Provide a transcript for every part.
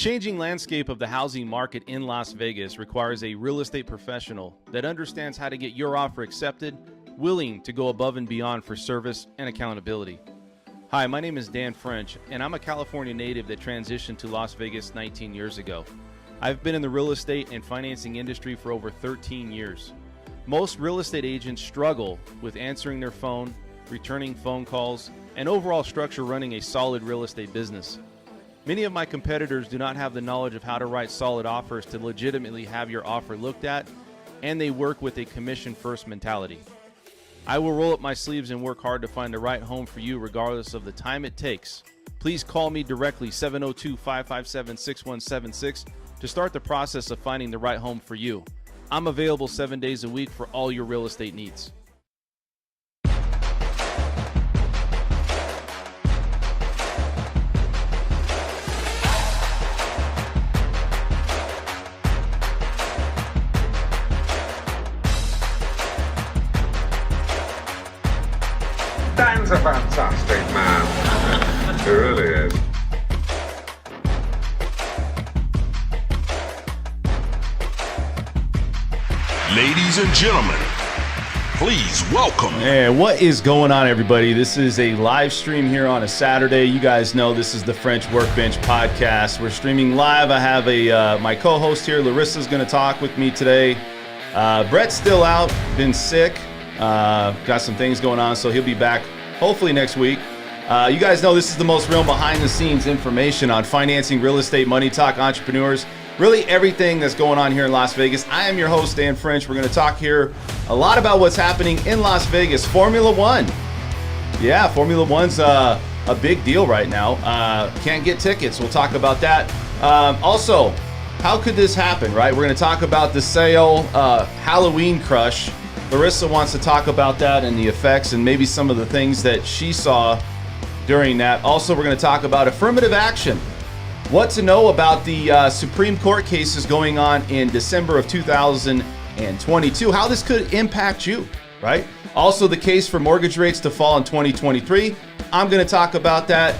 The changing landscape of the housing market in Las Vegas requires a real estate professional that understands how to get your offer accepted, willing to go above and beyond for service and accountability. Hi, my name is Dan French, and I'm a California native that transitioned to Las Vegas 19 years ago. I've been in the real estate and financing industry for over 13 years. Most real estate agents struggle with answering their phone, returning phone calls, and overall structure running a solid real estate business. Many of my competitors do not have the knowledge of how to write solid offers to legitimately have your offer looked at, and they work with a commission-first mentality. I will roll up my sleeves and work hard to find the right home for you regardless of the time it takes. Please call me directly 702-557-6176 to start the process of finding the right home for you. I'm available 7 days a week for all your real estate needs. Dan's a fantastic man. He really is. Ladies and gentlemen, please welcome. And what is going on, everybody? This is a live stream here on a Saturday. You guys know this is the French Workbench podcast. We're streaming live. I have my co-host here, Larissa's going to talk with me today. Brett's still out, been sick. Got some things going on, so he'll be back hopefully next week. You guys know this is the most real behind-the-scenes information on financing, real estate, money talk, entrepreneurs, really everything that's going on here in Las Vegas. I am your host, Dan French. We're going to talk here a lot about what's happening in Las Vegas. Formula One. Yeah, Formula One's a big deal right now. Can't get tickets. We'll talk about that. Also, how could this happen, right? We're going to talk about the sale, Halloween crush. Larissa wants to talk about that and the effects and maybe some of the things that she saw during that. Also, we're going to talk about affirmative action. What to know about the Supreme Court cases going on in December of 2022. How this could impact you, right? Also, the case for mortgage rates to fall in 2023. I'm going to talk about that.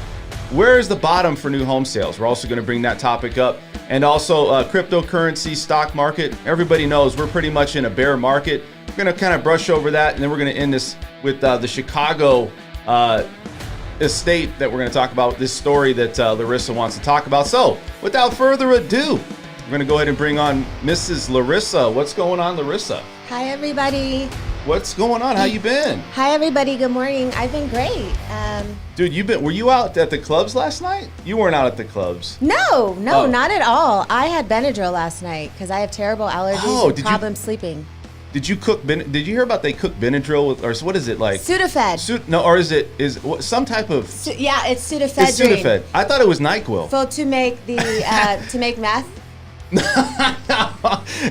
Where is the bottom for new home sales? We're also going to bring that topic up. And also cryptocurrency, stock market. Everybody knows we're pretty much in a bear market. We're going to kind of brush over that, and then we're going to end this with the Chicago estate that we're going to talk about, this story that Larissa wants to talk about. So without further ado, we're going to go ahead and bring on Mrs. Larissa. What's going on, Larissa? Hi, everybody. What's going on? How you been? Hi, everybody. Good morning. I've been great. Dude, were you out at the clubs last night? You weren't out at the clubs. No, not at all. I had Benadryl last night because I have terrible allergies and problems sleeping. Did you cook? Did you hear about they cook Benadryl with, or what is it like? Sudafed. Or is some type of? Yeah, it's Sudafed. It's Sudafed. I thought it was NyQuil. So to make the to make meth.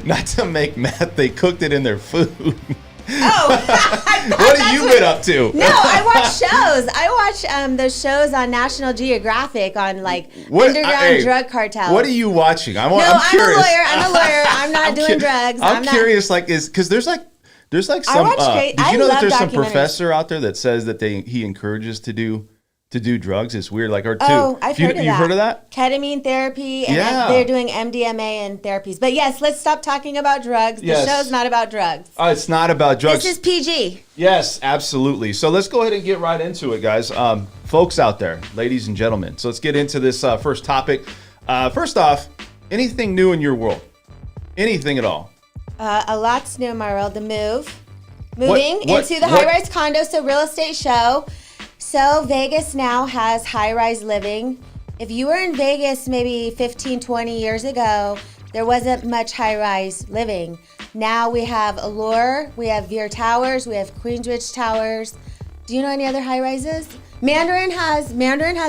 Not to make meth. They cooked it in their food. Oh, what have you been up to? No, I watch shows. I watch those shows on National Geographic on like underground drug cartels. What are you watching? I'm curious. I'm a lawyer. I'm not doing drugs. I'm curious. Because there's some. Did you know that there's some professor out there that says that he encourages to do drugs? It's weird. I've heard of that. You've heard of that? Ketamine therapy, and they're doing MDMA and therapies. But yes, let's stop talking about drugs. The show's not about drugs. It's not about drugs. This is PG. Yes, absolutely. So let's go ahead and get right into it, guys. Folks out there, ladies and gentlemen. So let's get into this first topic. First off, anything new in your world? Anything at all? A lot's new in my world. Moving into the high-rise condo, so real estate show. So Vegas now has high-rise living. If you were in Vegas maybe 15, 20 years ago, there wasn't much high-rise living. Now we have Allure, we have Veer Towers, we have Queensridge Towers. Do you know any other high-rises? Mandarin has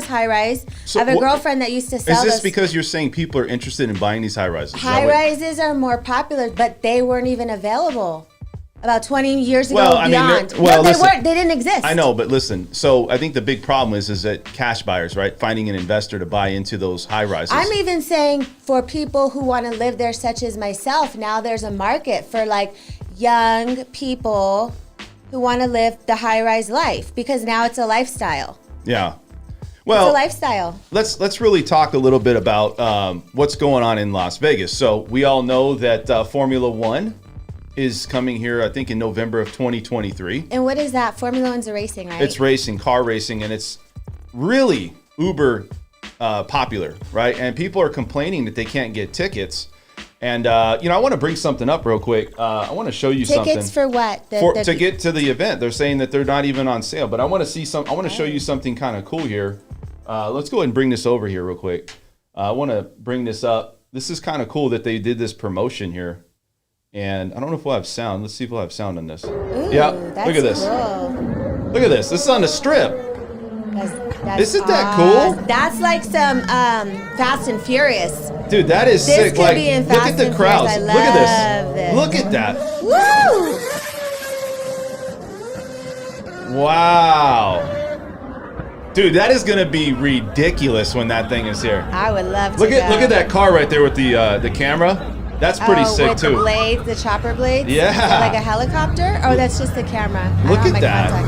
high-rise. So I have a girlfriend that used to sell those. Is this because you're saying people are interested in buying these high-rises? High-rises are more popular, but they weren't even available about 20 years ago beyond. They didn't exist. I know, but listen, so I think the big problem is that cash buyers, right? Finding an investor to buy into those high-rises. I'm even saying for people who want to live there, such as myself, now there's a market for like young people who want to live the high-rise life because now it's a lifestyle. Yeah. Well, it's a lifestyle. Let's really talk a little bit about what's going on in Las Vegas. So we all know that Formula One is coming here, I think, in November of 2023. And what is that? Formula One's a racing, right? It's racing, car racing, and it's really uber popular, right? And people are complaining that they can't get tickets. And I want to bring something up real quick. I want to show you something. Tickets for what? To get to the event. They're saying that they're not even on sale. But I want to show you something kind of cool here. Let's go ahead and bring this over here real quick. I want to bring this up. This is kind of cool that they did this promotion here. And I don't know if we'll have sound. Let's see if we'll have sound on this. Ooh, yeah, look at this. Cool. Look at this. This is on the Strip. Isn't that cool? That's like some Fast and Furious. Dude, that is this sick. Could like, be in look Fast at the and crowds. Furious. Look at this. Look at that. Woo! Wow. Dude, that is gonna be ridiculous when that thing is here. I would love to. Look at that car right there with the camera. That's pretty sick with too. The blades, the chopper blades. Yeah. Is that like a helicopter? Oh, that's just the camera. Look I don't at have my that.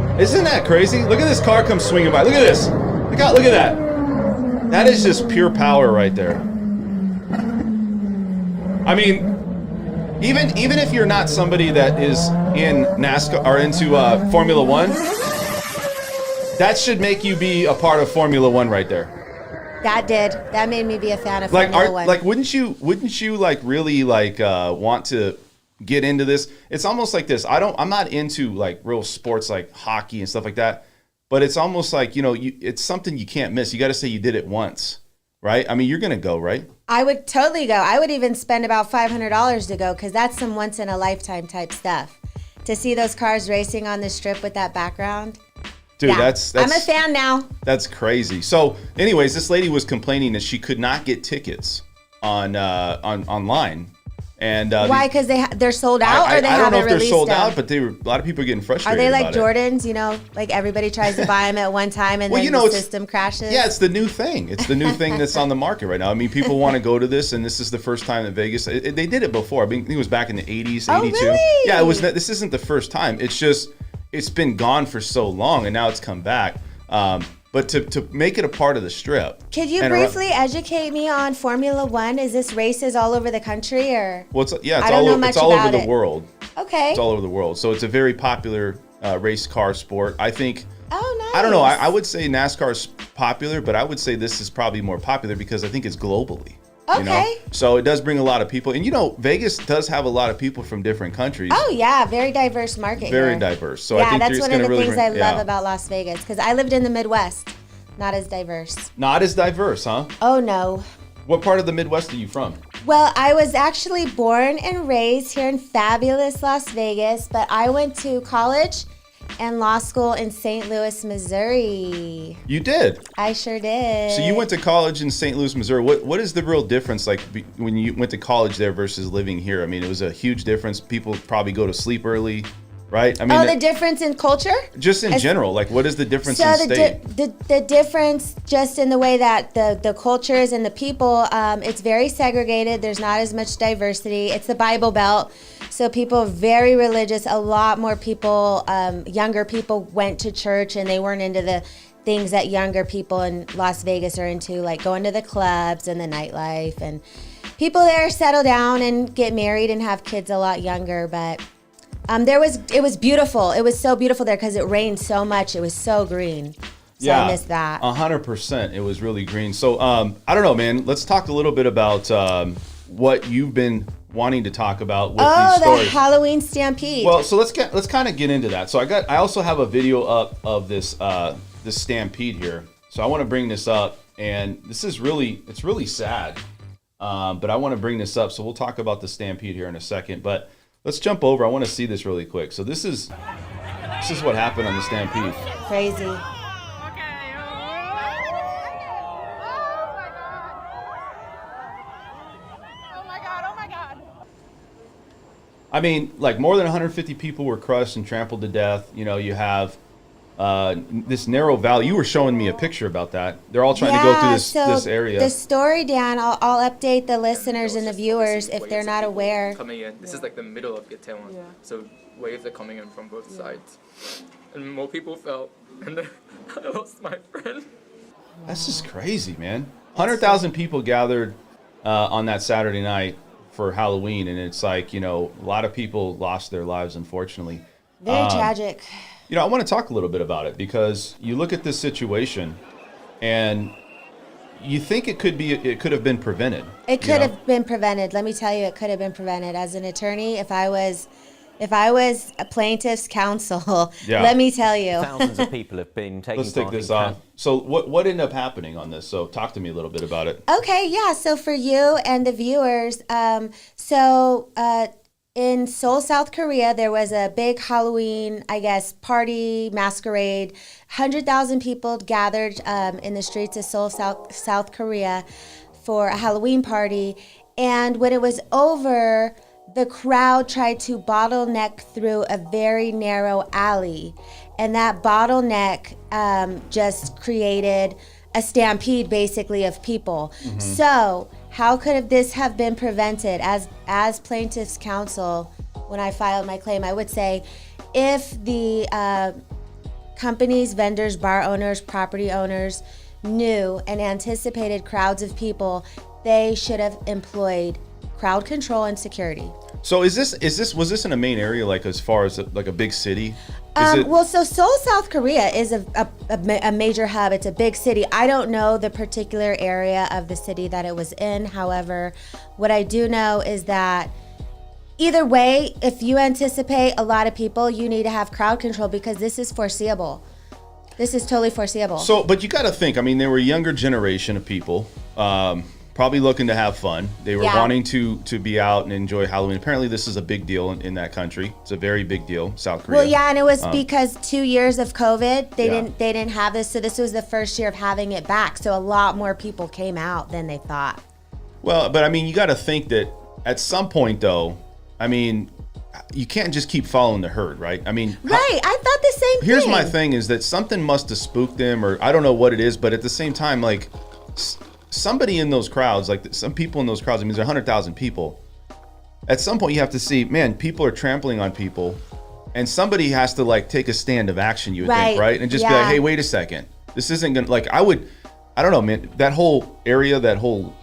contact. Isn't that crazy? Look at this car come swinging by. Look at this. Look at that. That is just pure power right there. I mean, even if you're not somebody that is in NASCAR or into Formula One, that should make you be a part of Formula One right there. That made me be a fan of Formula One. Like, wouldn't you like really like want to get into this? It's almost like this. I'm not into like real sports like hockey and stuff like that, but it's almost like, it's something you can't miss. You got to say you did it once, right? I mean, you're going to go, right? I would totally go. I would even spend about $500 to go because that's some once in a lifetime type stuff. To see those cars racing on the Strip with that background. Dude, yeah. that's I'm a fan now. That's crazy. So, anyways, this lady was complaining that she could not get tickets on online, and why? Because they're sold out, or they I don't haven't know if they're released sold them? out, but a lot of people are getting frustrated. Are they like about Jordans? Like everybody tries to buy them at one time, and then the system crashes. Yeah, it's the new thing. It's the new thing that's on the market right now. I mean, people want to go to this, and this is the first time in Vegas. They did it before. I think it was back in the 80s, 82. Really? Yeah, it was. This isn't the first time. It's just it's been gone for so long, and now it's come back. But to make it a part of the Strip. Could you briefly educate me on Formula One? Is this races all over the country, or? Well, it's all over the world. Okay. It's all over the world. So it's a very popular race car sport. I think. Oh, nice. I don't know. I would say NASCAR is popular, but I would say this is probably more popular because I think it's globally. Okay. So it does bring a lot of people. And Vegas does have a lot of people from different countries. Oh, yeah. Very diverse market. Very here. diverse. So yeah, I think that's one of the things I love yeah. about Las Vegas because I lived in the Midwest. Not as diverse. Not as diverse, huh? Oh, no. What part of the Midwest are you from? Well, I was actually born and raised here in fabulous Las Vegas, but I went to college and law school in St. Louis, Missouri. You did? I sure did. So you went to college in St. Louis, Missouri. What is the real difference like when you went to college there versus living here? I mean, it was a huge difference. People probably go to sleep early, right? I mean, the difference in culture? Just in general, like what is the difference in state? The difference just in the way that the culture is and the people, it's very segregated. There's not as much diversity. It's the Bible Belt. So people are very religious. A lot more people, younger people went to church and they weren't into the things that younger people in Las Vegas are into, like going to the clubs and the nightlife. And people there settle down and get married and have kids a lot younger. But it was beautiful. It was so beautiful there because it rained so much. It was so green. So I missed that. 100%. It was really green. So I don't know, man. Let's talk a little bit about what you've been wanting to talk about with these stories. The Halloween stampede. Well, so let's kind of get into that. So I also have a video up of this stampede here. So I want to bring this up, and it's really sad. But I want to bring this up. So we'll talk about the stampede here in a second. But let's jump over. I want to see this really quick. So this is what happened on the stampede. Crazy. I mean, like more than 150 people were crushed and trampled to death. You have this narrow valley. You were showing me a picture about that. They're all trying to go through this area. The story, Dan, I'll update the listeners and the viewers if they're not aware. Coming in, this is like the middle of Itaewon. Yeah. So waves are coming in from both sides. And more people fell, and then I lost my friend. That's just crazy, man. 100,000 people gathered on that Saturday night for Halloween, and it's like, you know, a lot of people lost their lives, unfortunately. Very tragic. You know, I want to talk a little bit about it because you look at this situation and you think it could have been prevented. It could have been prevented. Let me tell you, it could have been prevented. As an attorney, if I was a plaintiff's counsel, let me tell you. Thousands of people have been taking Let's take this off. So what ended up happening on this? So talk to me a little bit about it. Okay, yeah. So for you and the viewers, in Seoul, South Korea, there was a big Halloween, I guess, party, masquerade. 100,000 people gathered in the streets of Seoul, South Korea for a Halloween party. And when it was over, the crowd tried to bottleneck through a very narrow alley. And that bottleneck just created a stampede, basically, of people. Mm-hmm. So how could this have been prevented? As plaintiff's counsel, when I filed my claim, I would say if the companies, vendors, bar owners, property owners knew and anticipated crowds of people, they should have employed crowd control and security. So was this in a main area, like as far as like a big city? So Seoul, South Korea is a major hub. It's a big city. I don't know the particular area of the city that it was in. However, what I do know is that either way, if you anticipate a lot of people, you need to have crowd control because this is foreseeable. This is totally foreseeable. So, but you got to think, I mean, they were a younger generation of people, probably looking to have fun. They were wanting to be out and enjoy Halloween. Apparently, this is a big deal in that country. It's a very big deal, South Korea. Well, yeah, and it was because 2 years of COVID, they didn't have this. So this was the first year of having it back. So a lot more people came out than they thought. Well, but I mean, you got to think that at some point, though, I mean, you can't just keep following the herd, right? I mean, right. I thought the same thing. Here's my thing is that something must have spooked them, or I don't know what it is, but at the same time, like somebody in those crowds, like some people in those crowds, I mean, there's 100,000 people. At some point you have to see, man, people are trampling on people and somebody has to like take a stand of action, you would think, right? And just be like, hey, wait a second. This isn't gonna, like, I don't know, man, that whole area, that whole,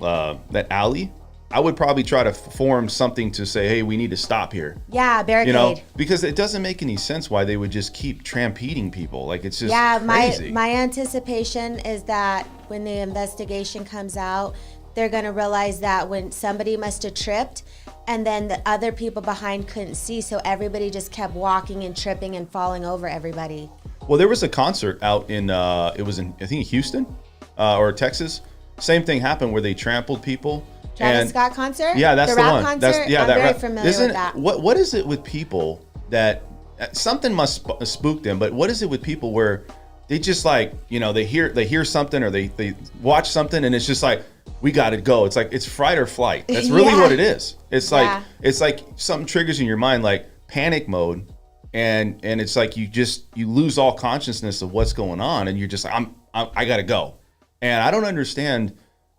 that alley, I would probably try to form something to say, hey, we need to stop here. Yeah, barricade. You know, because it doesn't make any sense why they would just keep trampeding people. Like, it's just crazy. My anticipation is that when the investigation comes out, they're going to realize that when somebody must have tripped and then the other people behind couldn't see, so everybody just kept walking and tripping and falling over everybody. Well, there was a concert out in, it was in, I think, Houston or Texas. Same thing happened where they trampled people. Travis Scott concert? Yeah, that's the rap one. Concert? I'm very familiar with that. What is it with people that something must spook them? But what is it with people where they just like, you know, they hear something or they watch something and it's just like, we got to go. It's like it's fight or flight. That's really what it is. It's like something triggers in your mind like panic mode, and it's like you lose all consciousness of what's going on, and you're just like I got to go, and I don't understand.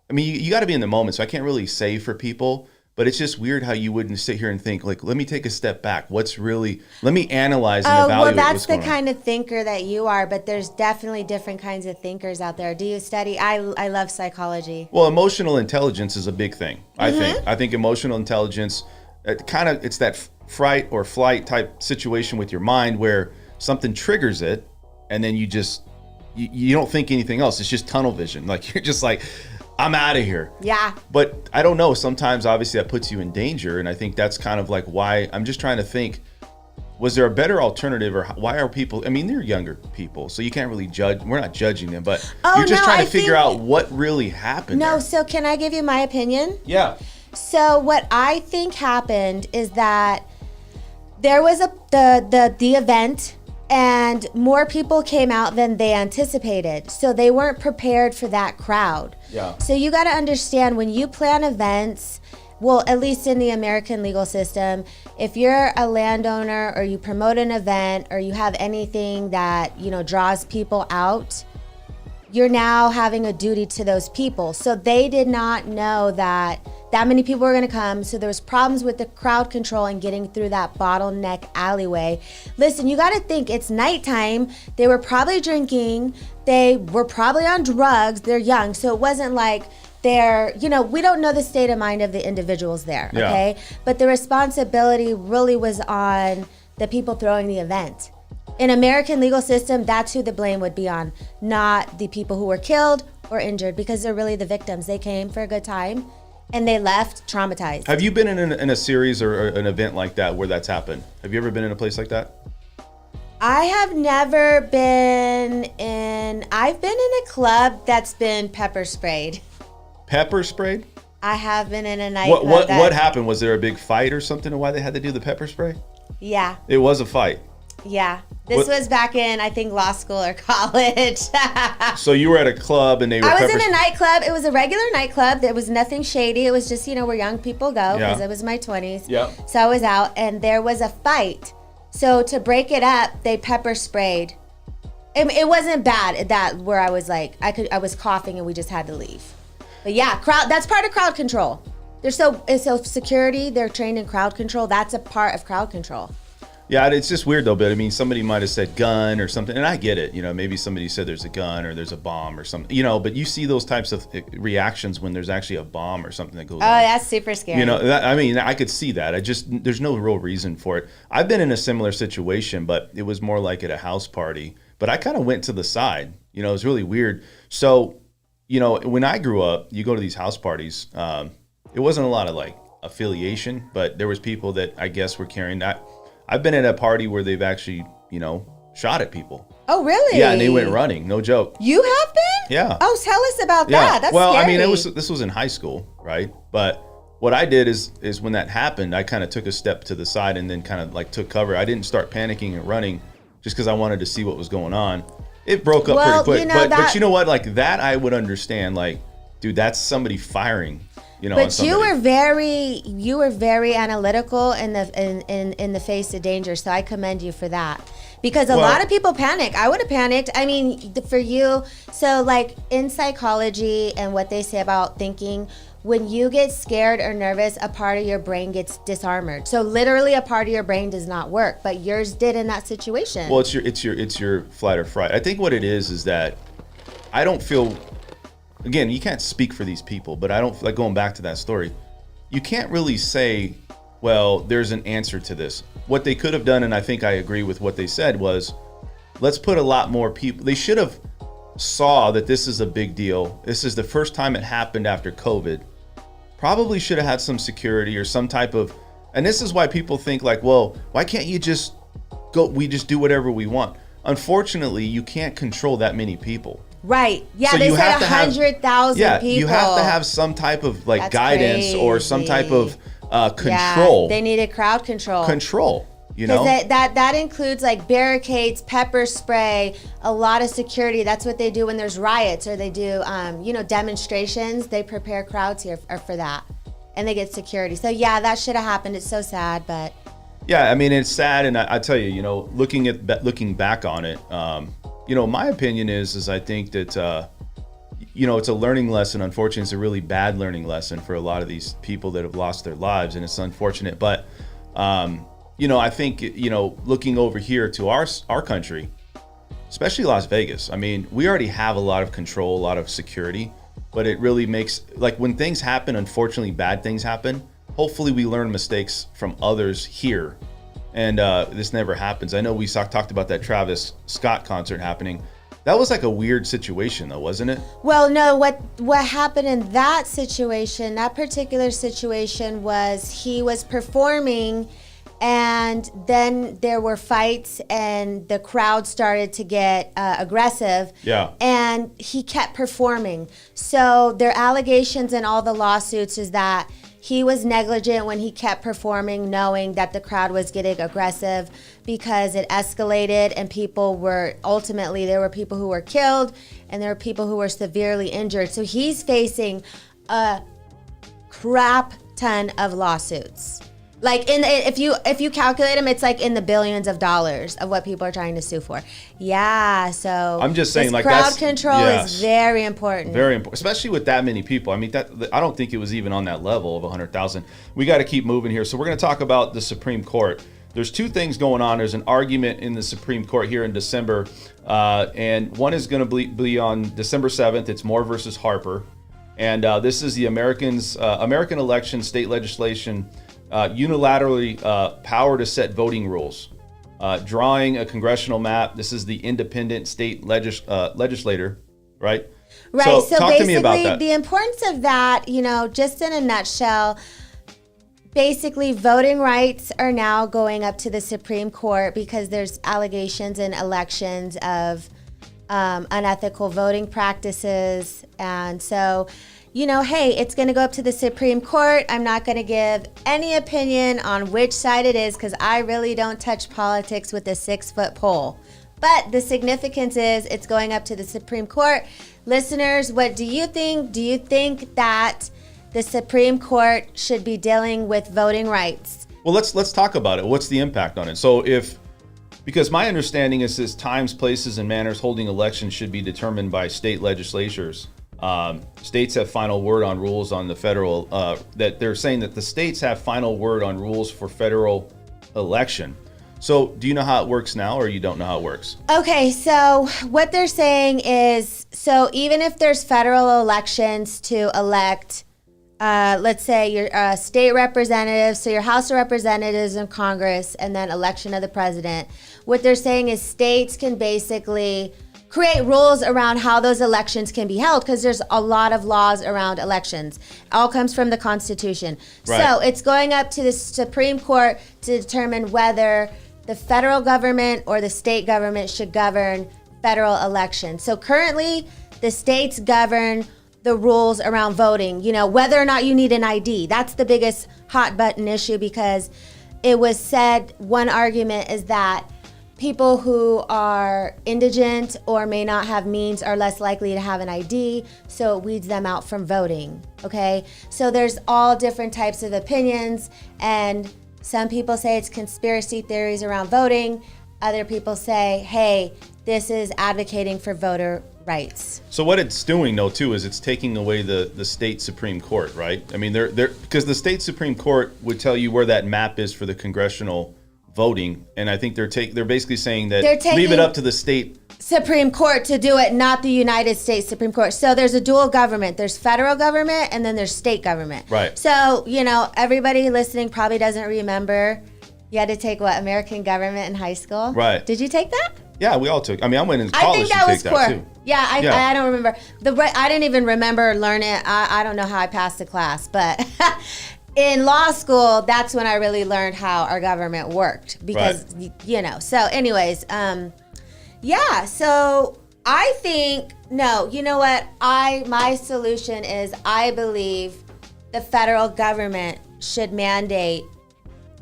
I mean, you got to be in the moment, so I can't really say for people, but it's just weird how you wouldn't sit here and think, like, let me take a step back. Let me analyze and evaluate what's going on. Well, that's the kind of thinker that you are, but there's definitely different kinds of thinkers out there. Do you study? I love psychology. Well, emotional intelligence is a big thing, I think. I think emotional intelligence, it's that fright or flight type situation with your mind where something triggers it, and then you don't think anything else. It's just tunnel vision. Like, you're just like, I'm out of here. Yeah. But I don't know. Sometimes, obviously, that puts you in danger. And I think that's kind of like why I'm just trying to think, was there a better alternative, or why are people, I mean, they're younger people, so you can't really judge. We're not judging them, but you're just trying to figure out what really happened. No, so can I give you my opinion? Yeah. So what I think happened is that there was the event, and more people came out than they anticipated. So they weren't prepared for that crowd. Yeah. So you got to understand, when you plan events, well, at least in the American legal system, if you're a landowner or you promote an event or you have anything that, you know, draws people out, you're now having a duty to those people. So they did not know that that many people were going to come. So there was problems with the crowd control and getting through that bottleneck alleyway. Listen, you got to think it's nighttime. They were probably drinking. They were probably on drugs. They're young. So it wasn't like they're, you know, we don't know the state of mind of the individuals there. Yeah. Okay. But the responsibility really was on the people throwing the event. In American legal system, that's who the blame would be on, not the people who were killed or injured, because they're really the victims. They came for a good time and they left traumatized. Have you been in a series or an event like that where that's happened? Have you ever been in a place like that? I have never been I've been in a club that's been pepper sprayed. Pepper sprayed? I have been in a nightclub. What happened? Was there a big fight or something, or why they had to do the pepper spray? Yeah. It was a fight. Yeah. This was back in, I think, law school or college. So you were at a club and they were I was in a nightclub. It was a regular nightclub. There was nothing shady. It was just, you know, where young people go, because it was my 20s. Yeah. So I was out and there was a fight. So to break it up, they pepper sprayed. It wasn't bad that where I was like, I was coughing and we just had to leave. But yeah, that's part of crowd control. So security, they're trained in crowd control. That's a part of crowd control. Yeah, it's just weird though, but I mean, somebody might have said gun or something, and I get it. You know, maybe somebody said there's a gun or there's a bomb or something, you know, but you see those types of reactions when there's actually a bomb or something that goes on. Oh, that's super scary. You know, I mean, I could see that. There's no real reason for it. I've been in a similar situation, but it was more like at a house party, but I kind of went to the side. You know, it was really weird. So, you know, when I grew up, you go to these house parties, it wasn't a lot of like affiliation, but there was people that I guess were carrying that. I've been at a party where they've actually, you know, shot at people. Oh, really? Yeah, and they went running. No joke. You have been? Yeah. Oh, tell us about that. That's well, scary. I mean, this was in high school, right? But what I did is when that happened, I kind of took a step to the side and then kind of like took cover. I didn't start panicking and running just because I wanted to see what was going on. It broke up pretty quick. You know, but you know what? Like that, I would understand. Like, dude, that's somebody firing. You know, but you were very analytical in the face of danger. So I commend you for that, because a lot of people panic. I would have panicked. I mean, for you, so like in psychology and what they say about thinking, when you get scared or nervous, a part of your brain gets disarmored. So literally, a part of your brain does not work, but yours did in that situation. Well, it's your flight or fright. I think what it is that I don't feel. Again, you can't speak for these people, but I don't like going back to that story. You can't really say, well, there's an answer to this. What they could have done, and I think I agree with what they said, was let's put a lot more people. They should have saw that this is a big deal. This is the first time it happened after COVID. Probably should have had some security or some type of, and this is why people think like, well, why can't you just go, we just do whatever we want. Unfortunately, you can't control that many people. Right. Yeah, So they you said have to have- 100,000 Yeah, people. you have to have some type of like That's guidance or some type of Yeah, control. they needed crowd control. Control, you know? Because that includes like barricades, pepper spray, a lot of security. That's what they do when there's riots or they do, demonstrations. They prepare crowds here for that, and they get security. So yeah, that should have happened. It's so sad, but Yeah, I mean, it's sad, and I tell you, you know, looking back on it, you know, my opinion is I think that, you know, it's a learning lesson. Unfortunately, it's a really bad learning lesson for a lot of these people that have lost their lives, and it's unfortunate. But, you know, I think, you know, looking over here to our country, especially Las Vegas, I mean, we already have a lot of control, a lot of security, but it really makes, like when things happen, unfortunately, bad things happen. Hopefully we learn mistakes from others here. And this never happens. I know we talked about that Travis Scott concert happening. That was like a weird situation though, wasn't it? well, no, what happened in that situation, that particular situation, was he was performing and then there were fights and the crowd started to get aggressive. Yeah. And he kept performing. So their allegations in all the lawsuits is that he was negligent when he kept performing, knowing that the crowd was getting aggressive, because it escalated and there were people who were killed and there were people who were severely injured. So he's facing a crap ton of lawsuits. Like if you calculate them, it's like in the billions of dollars of what people are trying to sue for. Yeah, so I'm just saying, this like, crowd control is very important. Very important, especially with that many people. I mean, I don't think it was even on that level of 100,000. We got to keep moving here. So we're going to talk about the Supreme Court. There's two things going on. There's an argument in the Supreme Court here in December, and one is going to be on December 7th. It's Moore versus Harper, and this is the American election state legislation. Unilaterally power to set voting rules, drawing a congressional map. This is the independent state legislator, right? Right. So talk basically, to me about that. The importance of that, just in a nutshell, basically voting rights are now going up to the Supreme Court because there's allegations in elections of unethical voting practices. And so, hey, it's going to go up to the Supreme Court. I'm not going to give any opinion on which side it is because I really don't touch politics with a 6-foot pole. But the significance is it's going up to the Supreme Court. Listeners, what do you think? Do you think that the Supreme Court should be dealing with voting rights? Well, let's talk about it. What's the impact on it? So because my understanding is this times, places, and manners holding elections should be determined by state legislatures. States have final word on rules on the federal, that they're saying that the states have final word on rules for federal election. So do you know how it works now, or you don't know how it works? Okay, so what they're saying is, so even if there's federal elections to elect, let's say your state representatives, so your House of Representatives and Congress, and then election of the president, what they're saying is states can basically create rules around how those elections can be held because there's a lot of laws around elections. It all comes from the Constitution. Right. So it's going up to the Supreme Court to determine whether the federal government or the state government should govern federal elections. So currently, the states govern the rules around voting, whether or not you need an ID. That's the biggest hot button issue because it was said, one argument is that people who are indigent or may not have means are less likely to have an ID, so it weeds them out from voting, okay? So there's all different types of opinions, and some people say it's conspiracy theories around voting. Other people say, hey, this is advocating for voter rights. So what it's doing, though, too, is it's taking away the state Supreme Court, right? I mean, they're because the state Supreme Court would tell you where that map is for the congressional voting, and I think they're basically saying that leave it up to the state Supreme Court to do it, not the United States Supreme Court. So there's a dual government. There's federal government and then there's state government. Right. So, everybody listening probably doesn't remember you had to take American government in high school. Right. Did you take that? Yeah, we all took. I mean, I went in college I think that was that core. too. Yeah, I don't remember. I didn't even remember learning it. I don't know how I passed the class, but in law school, that's when I really learned how our government worked because, so anyways, yeah, so I think, no, you know what? My solution is I believe the federal government should mandate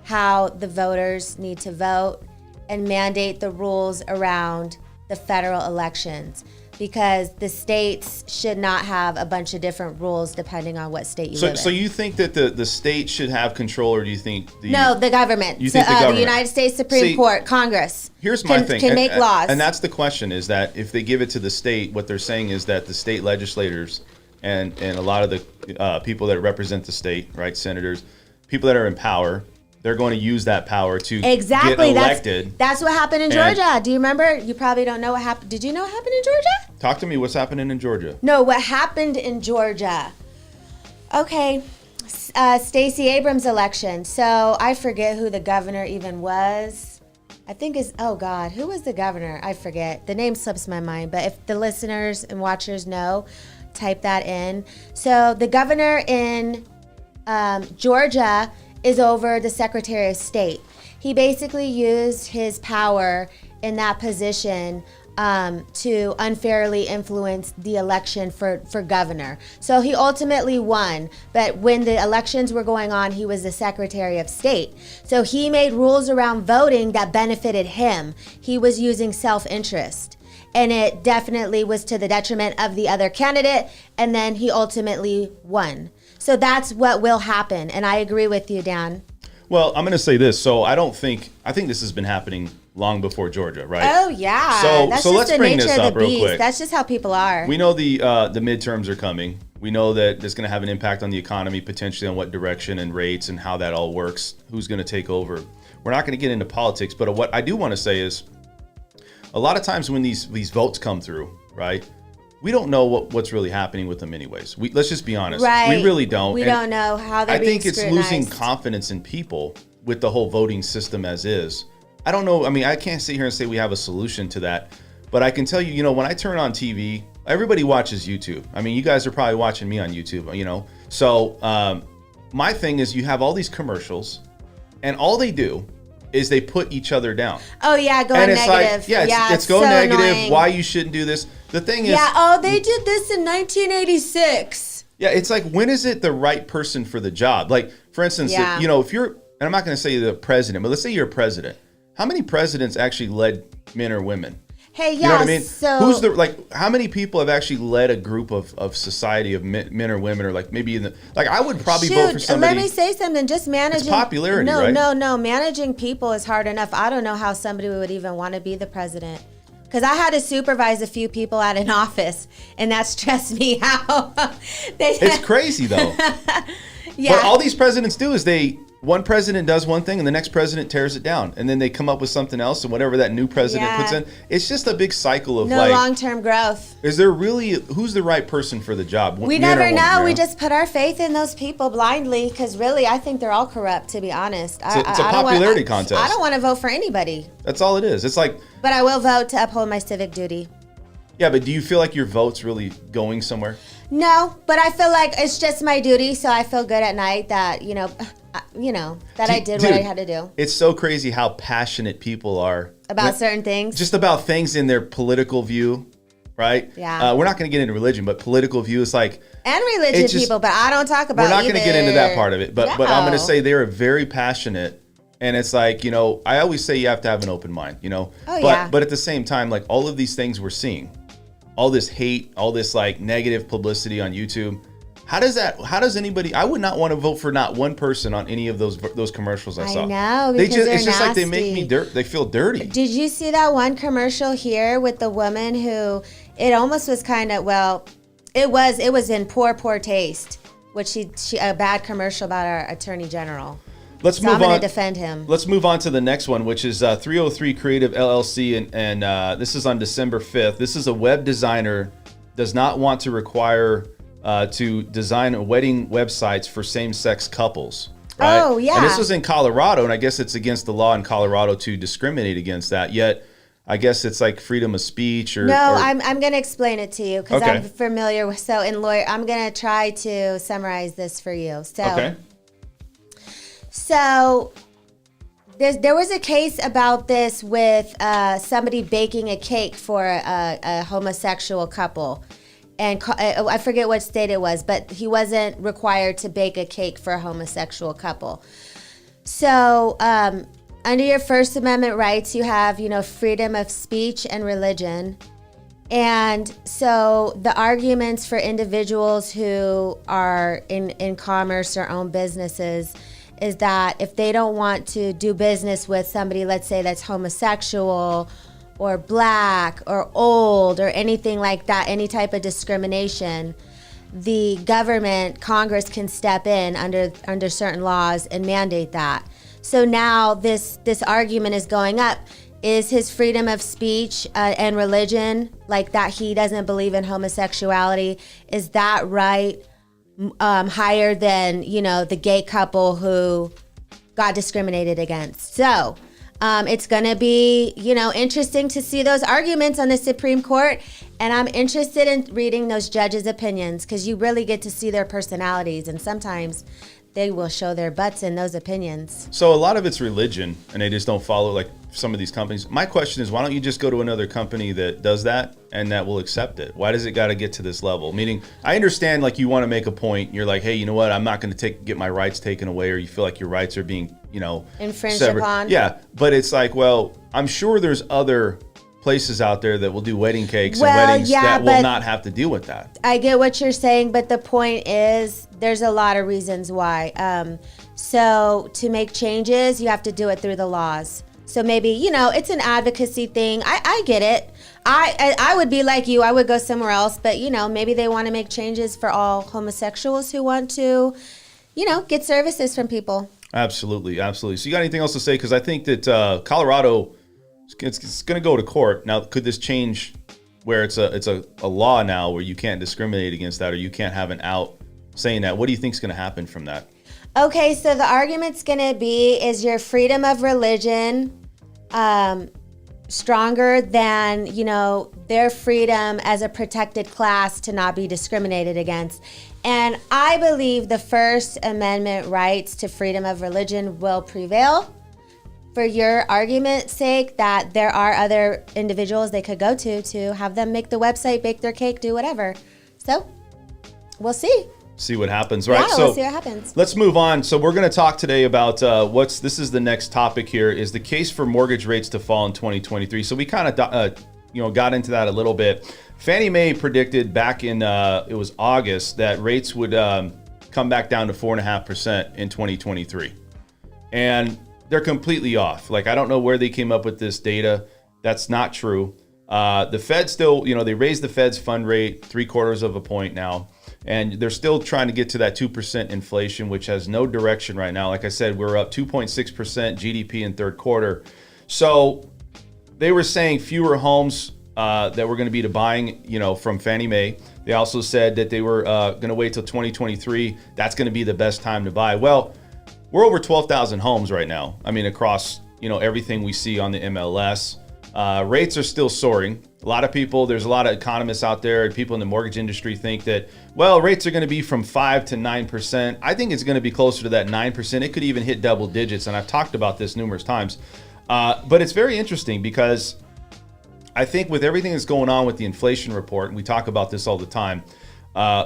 how the voters need to vote and mandate the rules around the federal elections because the states should not have a bunch of different rules depending on what state you live in. So you think that the state should have control, or do you think the government? You think the government? The United States Supreme Court, Congress. Here's my thing. Can make laws. And that's the question, is that if they give it to the state, what they're saying is that the state legislators and a lot of the people that represent the state, right, senators, people that are in power, they're going to use that power to get elected. That's what happened in Georgia. Do you remember? You probably don't know what happened. Did you know what happened in Georgia? Talk to me. What's happening in Georgia? No, what happened in Georgia. Okay, Stacey Abrams' election. So I forget who the governor even was. I think who was the governor? I forget. The name slips my mind. But if the listeners and watchers know, type that in. So the governor in Georgia is over the Secretary of State. He basically used his power in that position to unfairly influence the election for governor. So he ultimately won, but when the elections were going on, he was the Secretary of State. So he made rules around voting that benefited him. He was using self-interest, and it definitely was to the detriment of the other candidate, and then he ultimately won. So that's what will happen, and I agree with you, Dan. Well, I'm going to say this. So I think this has been happening long before Georgia, right? Oh yeah. So That's so just let's the bring nature this of up the real beast. quick. That's just how people are. We know the midterms are coming. We know that it's going to have an impact on the economy, potentially on what direction and rates and how that all works. Who's going to take over? We're not going to get into politics, but what I do want to say is, a lot of times when these votes come through, right? We don't know what's really happening with them anyways. Let's just be honest. Right. We really don't. We don't know how they're I being think it's losing scrutinized. confidence in people with the whole voting system as is. I don't know. I mean, I can't sit here and say we have a solution to that, but I can tell you, when I turn on TV, everybody watches YouTube. I mean, you guys are probably watching me on YouTube, So my thing is, you have all these commercials, and all they do is they put each other down. Oh yeah, going And it's negative. like, it's going so negative. annoying. Why you shouldn't do this? The thing is, Yeah. Oh, they did this in 1986. yeah, it's like, when is it the right person for the job? Like, for instance, Yeah. if you're, and I'm not going to say the president, but let's say you're a president. How many presidents actually led men or women? Hey, yeah. You know what I mean? So Who's how many people have actually led a group of society of men or women, or like maybe I would probably vote for somebody. Let me say something. Just managing popularity, No, right? no. Managing people is hard enough. I don't know how somebody would even want to be the president. Because I had to supervise a few people at an office, and that stressed me out. It's crazy though. Yeah. But all these presidents do is one president does one thing and the next president tears it down, and then they come up with something else, and whatever that new president puts in, it's just a big cycle of no long-term growth. Is there really, who's the right person for the job? We never know. We just put our faith in those people blindly, because really, I think they're all corrupt, to be honest. It's a popularity contest. I don't want to vote for anybody. That's all it is. It's like, but I will vote to uphold my civic duty. yeah, but do you feel like your vote's really going somewhere? No, but I feel like it's just my duty, so I feel good at night that, that I did what I had to do. It's so crazy how passionate people are About certain things. just about things in their political view, right? Yeah. We're not going to get into religion, but political view is like, And religious people, but I don't talk about we're not going to get into that part of it, but I'm going to No. say they're very passionate. And it's like, I always say you have to have an open mind, Oh, but, yeah. but at the same time, like, all of these things we're seeing, all this hate, all this like negative publicity on YouTube, how does anybody, I would not want to vote for not one person on any of those commercials I saw. I know, because it's they're just like they make nasty. me they feel dirty. Did you see that one commercial here with the woman who, it almost was kind of, it was in poor taste, which she a bad commercial about our attorney general. Let's So move I'm going on. to defend him. Let's move on to the next one, which is 303 Creative LLC, and this is on December 5th. This is a web designer does not want to require to design wedding websites for same-sex couples. Right? Oh, yeah. And this was in Colorado, and I guess it's against the law in Colorado to discriminate against that. Yet, I guess it's like freedom of speech or... No, or, I'm going to explain it to you because Okay. I'm familiar with. So in lawyer, I'm going to try to summarize this for you. So. Okay. So there was a case about this with somebody baking a cake for a homosexual couple. And I forget what state it was, but he wasn't required to bake a cake for a homosexual couple. So under your First Amendment rights, you have, freedom of speech and religion. And so the arguments for individuals who are in commerce or own businesses is that if they don't want to do business with somebody, let's say that's homosexual or black or old or anything like that, any type of discrimination, the government, Congress can step in under certain laws and mandate that. So now this argument is going up. Is his freedom of speech and religion, like that he doesn't believe in homosexuality, is that right? Higher than, the gay couple who got discriminated against. So it's going to be, interesting to see those arguments on the Supreme Court. And I'm interested in reading those judges' opinions because you really get to see their personalities. And sometimes they will show their butts in those opinions. So a lot of it's religion, and they just don't follow like some of these companies. My question is, why don't you just go to another company that does that and that will accept it? Why does it got to get to this level? Meaning, I understand like you want to make a point. You're like, hey, you know what? I'm not going to get my rights taken away, or you feel like your rights are being, Infringed severed. upon. Yeah, but it's like, well, I'm sure there's other places out there that will do wedding cakes and Well, weddings yeah, that will but- not have to deal with that. I get what you're saying, but the point is there's a lot of reasons why. So to make changes, you have to do it through the laws. So maybe, it's an advocacy thing. I get it. I would be like you. I would go somewhere else. But, maybe they want to make changes for all homosexuals who want to, get services from people. Absolutely. Absolutely. So you got anything else to say? Because I think that Colorado, it's going to go to court. Now, could this change where it's a law now where you can't discriminate against that or you can't have an out saying that? What do you think is going to happen from that? Okay, so the argument's going to be, is your freedom of religion stronger than, their freedom as a protected class to not be discriminated against? And I believe the First Amendment rights to freedom of religion will prevail. For your argument's sake, that there are other individuals they could go to have them make the website, bake their cake, do whatever. So, we'll see. See what happens, right? Yeah, we'll see what happens. Let's move on. So we're going to talk today about this is the next topic here, is the case for mortgage rates to fall in 2023. So we kind of got into that a little bit. Fannie Mae predicted back in it was August that rates would come back down to 4.5% in 2023, and they're completely off. Like, I don't know where they came up with this data. That's not true. The Fed still, they raised the Fed's fund rate 0.75 of a point now. And they're still trying to get to that 2% inflation, which has no direction right now. Like I said, we're up 2.6% GDP in third quarter. So they were saying fewer homes that were going to be to buying, from Fannie Mae. They also said that they were going to wait till 2023. That's going to be the best time to buy. Well, we're over 12,000 homes right now. I mean, across, everything we see on the MLS. Rates are still soaring. A lot of people, there's a lot of economists out there and people in the mortgage industry think that, well, rates are going to be from 5 to 9%. I think it's going to be closer to that 9%. It could even hit double digits. And I've talked about this numerous times. But it's very interesting because I think with everything that's going on with the inflation report, and we talk about this all the time,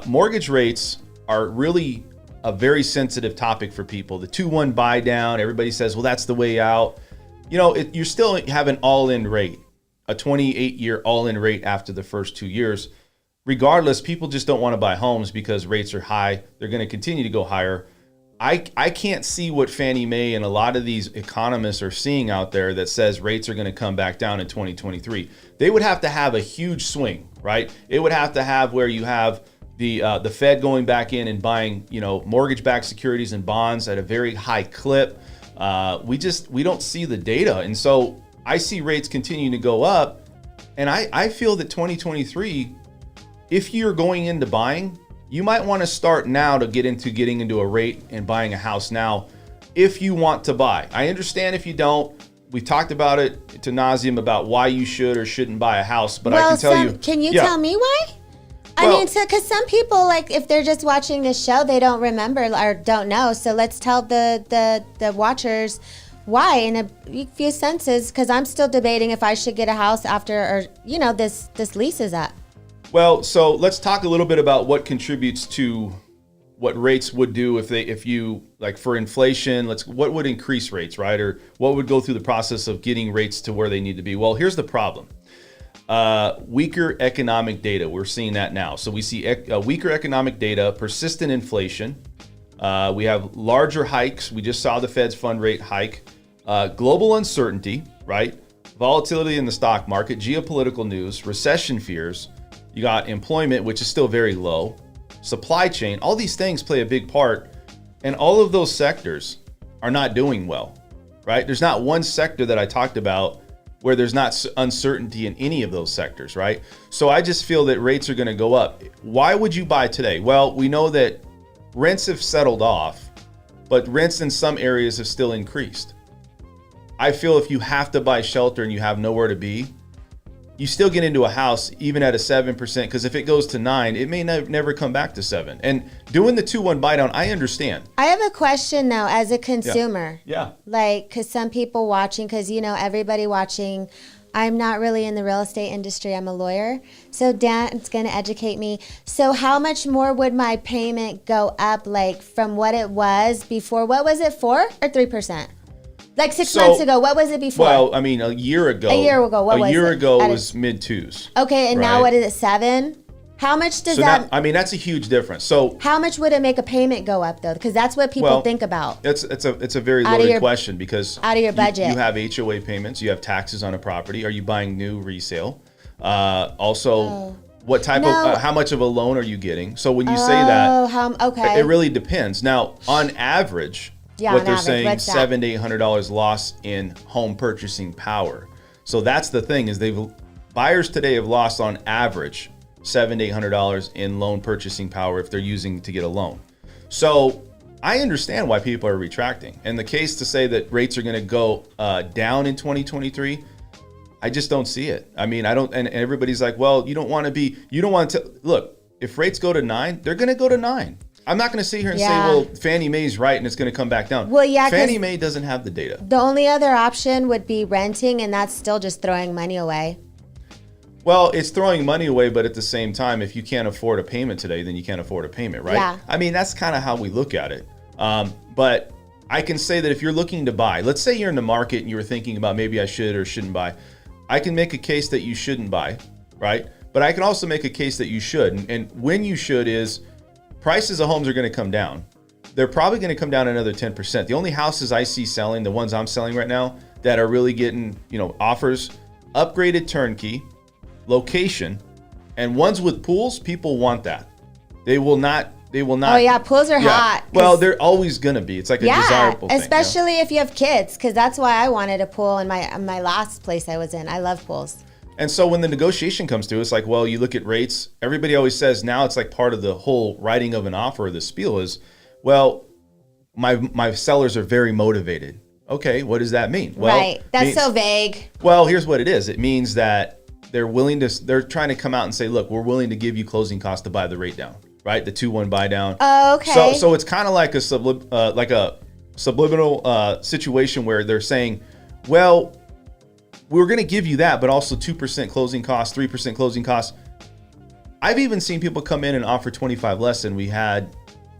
mortgage rates are really a very sensitive topic for people. The 2-1 buy down, everybody says, well, that's the way out. You still have an all-in rate, a 28-year all-in rate after the first 2 years. Regardless, people just don't want to buy homes because rates are high. They're going to continue to go higher. I can't see what Fannie Mae and a lot of these economists are seeing out there that says rates are going to come back down in 2023. They would have to have a huge swing, right? It would have to have where you have the Fed going back in and buying, mortgage-backed securities and bonds at a very high clip. We don't see the data. And so I see rates continuing to go up. And I feel that 2023, if you're going into buying, you might want to start now to getting into a rate and buying a house now if you want to buy. I understand if you don't. We talked about it to nauseam about why you should or shouldn't buy a house, but I can tell you. Can you tell me why? Because some people, like, if they're just watching this show, they don't remember or don't know. So let's tell the watchers why in a few sentences, because I'm still debating if I should get a house after, or, this lease is up. Well, so let's talk a little bit about what contributes to what rates would do if you like for inflation, what would increase rates, right? Or what would go through the process of getting rates to where they need to be? Well, here's the problem. Weaker economic data. We're seeing that now. So we see weaker economic data, persistent inflation. We have larger hikes. We just saw the Fed's fund rate hike. Global uncertainty, right? Volatility in the stock market, geopolitical news, recession fears. You got employment, which is still very low. Supply chain. All these things play a big part. And all of those sectors are not doing well, right? There's not one sector that I talked about where there's not uncertainty in any of those sectors, right? So I just feel that rates are going to go up. Why would you buy today? Well, we know that rents have settled off, but rents in some areas have still increased. I feel if you have to buy shelter and you have nowhere to be, you still get into a house even at a 7%, because if it goes to 9, it may never come back to 7. And doing the 2-1 buy down, I understand. I have a question though, as a consumer. Yeah. Like, because some people watching, because everybody watching, I'm not really in the real estate industry. I'm a lawyer. So Dan's going to educate me. So how much more would my payment go up, like from what it was before? What was it, 4 or 3%? Like 6 months ago, what was it before? Well, I mean, a year ago. What was it? A year ago, it was mid-2s. Okay, and now what is it, 7? How much does that... Now, I mean, that's a huge difference. So how much would it make a payment go up, though? Because that's what people think about. It's a very loaded question because... Out of your budget. You have HOA payments. You have taxes on a property. Are you buying new, resale? Also, what type of... how much of a loan are you getting? So when you say that... okay. It really depends. Now, on average... what they're saying, $700 to $800 loss in home purchasing power. So that's the thing is buyers today have lost on average $700 to $800 in loan purchasing power if they're using to get a loan. So I understand why people are retracting. And the case to say that rates are going to go down in 2023, I just don't see it. I mean, I don't, and everybody's like, well, you don't want to, look, if rates go to 9, they're going to go to 9. I'm not going to sit here and say, well, Fannie Mae's right and it's going to come back down. Well, yeah, Fannie Mae doesn't have the data. The only other option would be renting, and that's still just throwing money away. Well, it's throwing money away, but at the same time, if you can't afford a payment today, then you can't afford a payment, right? Yeah. I mean, that's kind of how we look at it. But I can say that if you're looking to buy, let's say you're in the market and you were thinking about maybe I should or shouldn't buy, I can make a case that you shouldn't buy, right? But I can also make a case that you should. And when you should is, prices of homes are going to come down. They're probably going to come down another 10%. The only houses I see selling, the ones I'm selling right now, that are really getting, offers, upgraded turnkey, location, and ones with pools, people want that. They will not. Oh yeah, pools are hot. Well, they're always going to be. It's like a desirable thing. Especially if you have kids, because that's why I wanted a pool in my last place I was in. I love pools. And so when the negotiation comes to, it's like, well, you look at rates. Everybody always says now it's like part of the whole writing of an offer or the spiel is, well, my sellers are very motivated. Okay, what does that mean? Well, right, that's so vague. Well, here's what it is. It means that they're trying to come out and say, look, we're willing to give you closing costs to buy the rate down, right? The 2-1 buy down. Oh, okay. So it's kind of like a subliminal situation where they're saying, well, we're going to give you that, but also 2% closing costs, 3% closing costs. I've even seen people come in and offer 25 less than we had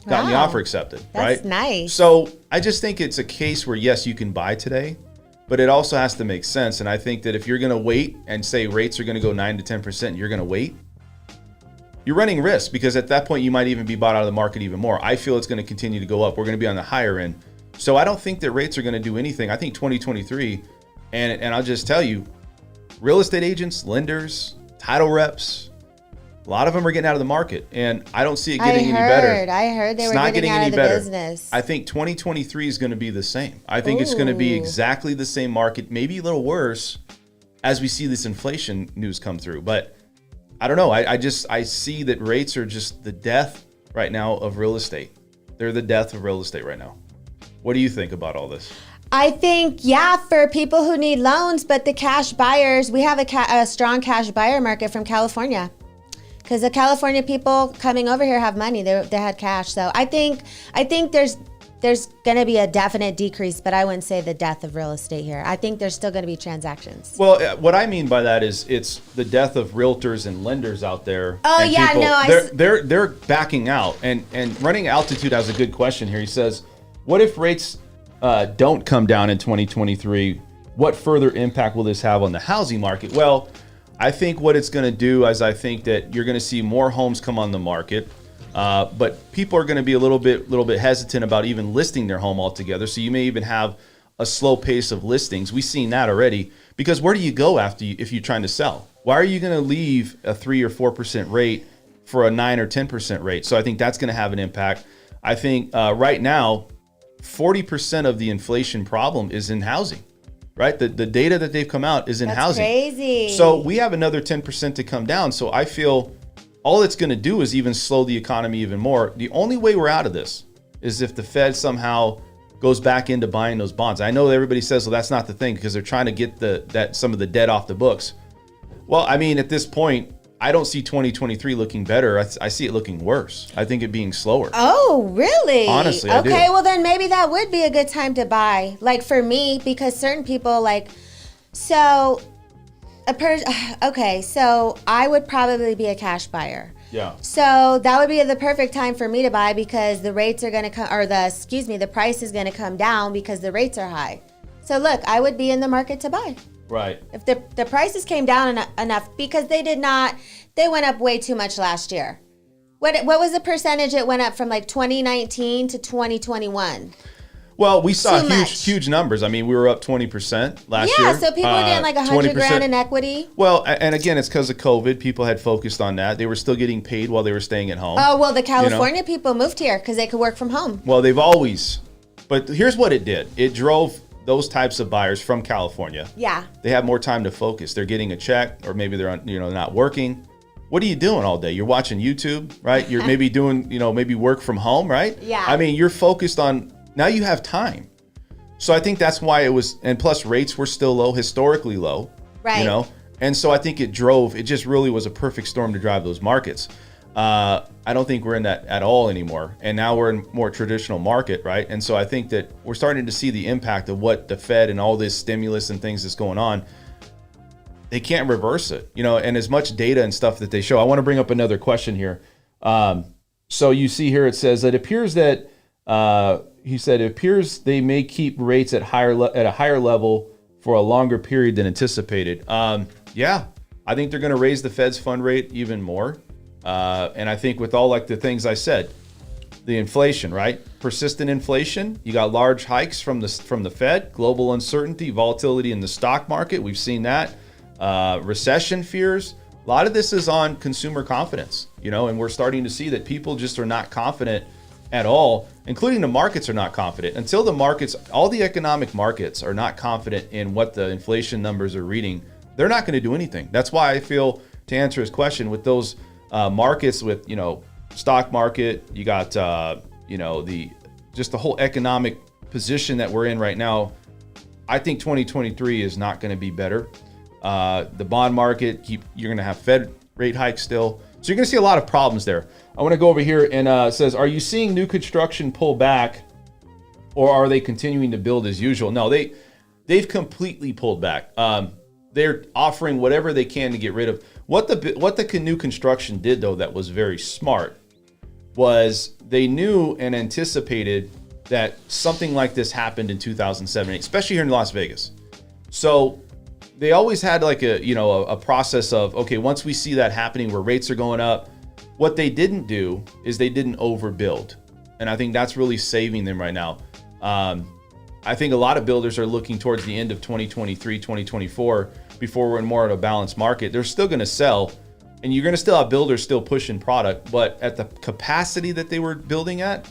gotten the offer accepted, right? That's nice. So I just think it's a case where, yes, you can buy today, but it also has to make sense. And I think that if you're going to wait and say rates are going to go 9 to 10%, and you're going to wait, you're running risk because at that point you might even be bought out of the market even more. I feel it's going to continue to go up. We're going to be on the higher end. So I don't think that rates are going to do anything. I think 2023, and I'll just tell you, real estate agents, lenders, title reps, a lot of them are getting out of the market, and I don't see it getting any better. I heard they were getting out of the business. I think 2023 is going to be the same. I think it's going to be exactly the same market, maybe a little worse as we see this inflation news come through. But I don't know. I see that rates are just the death right now of real estate. They're the death of real estate right now. What do you think about all this? I think, for people who need loans, but the cash buyers, we have a strong cash buyer market from California. Because the California people coming over here have money. They had cash. So I think there's going to be a definite decrease, but I wouldn't say the death of real estate here. I think there's still going to be transactions. Well, what I mean by that is it's the death of realtors and lenders out there. Oh, and yeah, people, no. They're backing out. And Running Altitude has a good question here. He says, what if rates don't come down in 2023? What further impact will this have on the housing market? Well, I think what it's going to do is I think that you're going to see more homes come on the market, but people are going to be a little bit hesitant about even listing their home altogether. So you may even have a slow pace of listings. We've seen that already because where do you go if you're trying to sell? Why are you going to leave a 3 or 4% rate for a 9 or 10% rate? So I think that's going to have an impact. I think right now, 40% of the inflation problem is in housing. Right? The data that they've come out is in housing. That's crazy. So we have another 10% to come down. So I feel all it's going to do is even slow the economy even more. The only way we're out of this is if the Fed somehow goes back into buying those bonds. I know everybody says, well, that's not the thing because they're trying to get some of the debt off the books. Well, I mean, at this point, I don't see 2023 looking better. I see it looking worse. I think it being slower. Oh, really? Honestly, I do. Okay, well then maybe that would be a good time to buy. Like for me, because certain people so I would probably be a cash buyer. Yeah. So that would be the perfect time for me to buy because the rates are going to come, the price is going to come down because the rates are high. So look, I would be in the market to buy. Right. If the prices came down enough, because they went up way too much last year. What was the percentage it went up from like 2019 to 2021? Well, we saw Too huge numbers. I mean, we were up 20% last year. Yeah, so people were getting like 100 grand in equity. Well, and again, it's because of COVID. People had focused on that. They were still getting paid while they were staying at home. Oh, well, the California people moved here because they could work from home. Well, they've always, but here's what it did. It drove those types of buyers from California. Yeah. They have more time to focus. They're getting a check, or maybe they're not working. What are you doing all day? You're watching YouTube, right? You're maybe doing, maybe work from home, right? Yeah. I mean, you're focused on, now you have time. So I think that's why it was, and plus rates were still low, historically low. Right. And so I think it just really was a perfect storm to drive those markets. I don't think we're in that at all anymore. And now we're in more traditional market, right? And so I think that we're starting to see the impact of what the Fed and all this stimulus and things that's going on. They can't reverse it, and as much data and stuff that they show. I want to bring up another question here. So you see here, it says that it appears that, he said, it appears they may keep rates at a higher level for a longer period than anticipated. Yeah, I think they're going to raise the Fed's fund rate even more. And I think with all like the things I said, the inflation, right? Persistent inflation. You got large hikes from the Fed, global uncertainty, volatility in the stock market. We've seen that. Recession fears. A lot of this is on consumer confidence, and we're starting to see that people just are not confident at all, including the markets are not confident. Until the markets, all the economic markets are not confident in what the inflation numbers are reading, they're not going to do anything. That's why I feel, to answer his question, with those markets, with, stock market, you got, just the whole economic position that we're in right now. I think 2023 is not going to be better. The bond market, you're going to have Fed rate hikes still. So you're going to see a lot of problems there. I want to go over here and it says, are you seeing new construction pull back, or are they continuing to build as usual? No, they've completely pulled back. They're offering whatever they can to get rid of. What the new construction did, though, that was very smart, was they knew and anticipated that something like this happened in 2007, especially here in Las Vegas. So they always had like a process of, okay, once we see that happening where rates are going up, what they didn't do is they didn't overbuild. And I think that's really saving them right now. I think a lot of builders are looking towards the end of 2023, 2024, before we're in more of a balanced market. They're still going to sell, and you're going to still have builders still pushing product, but at the capacity that they were building at,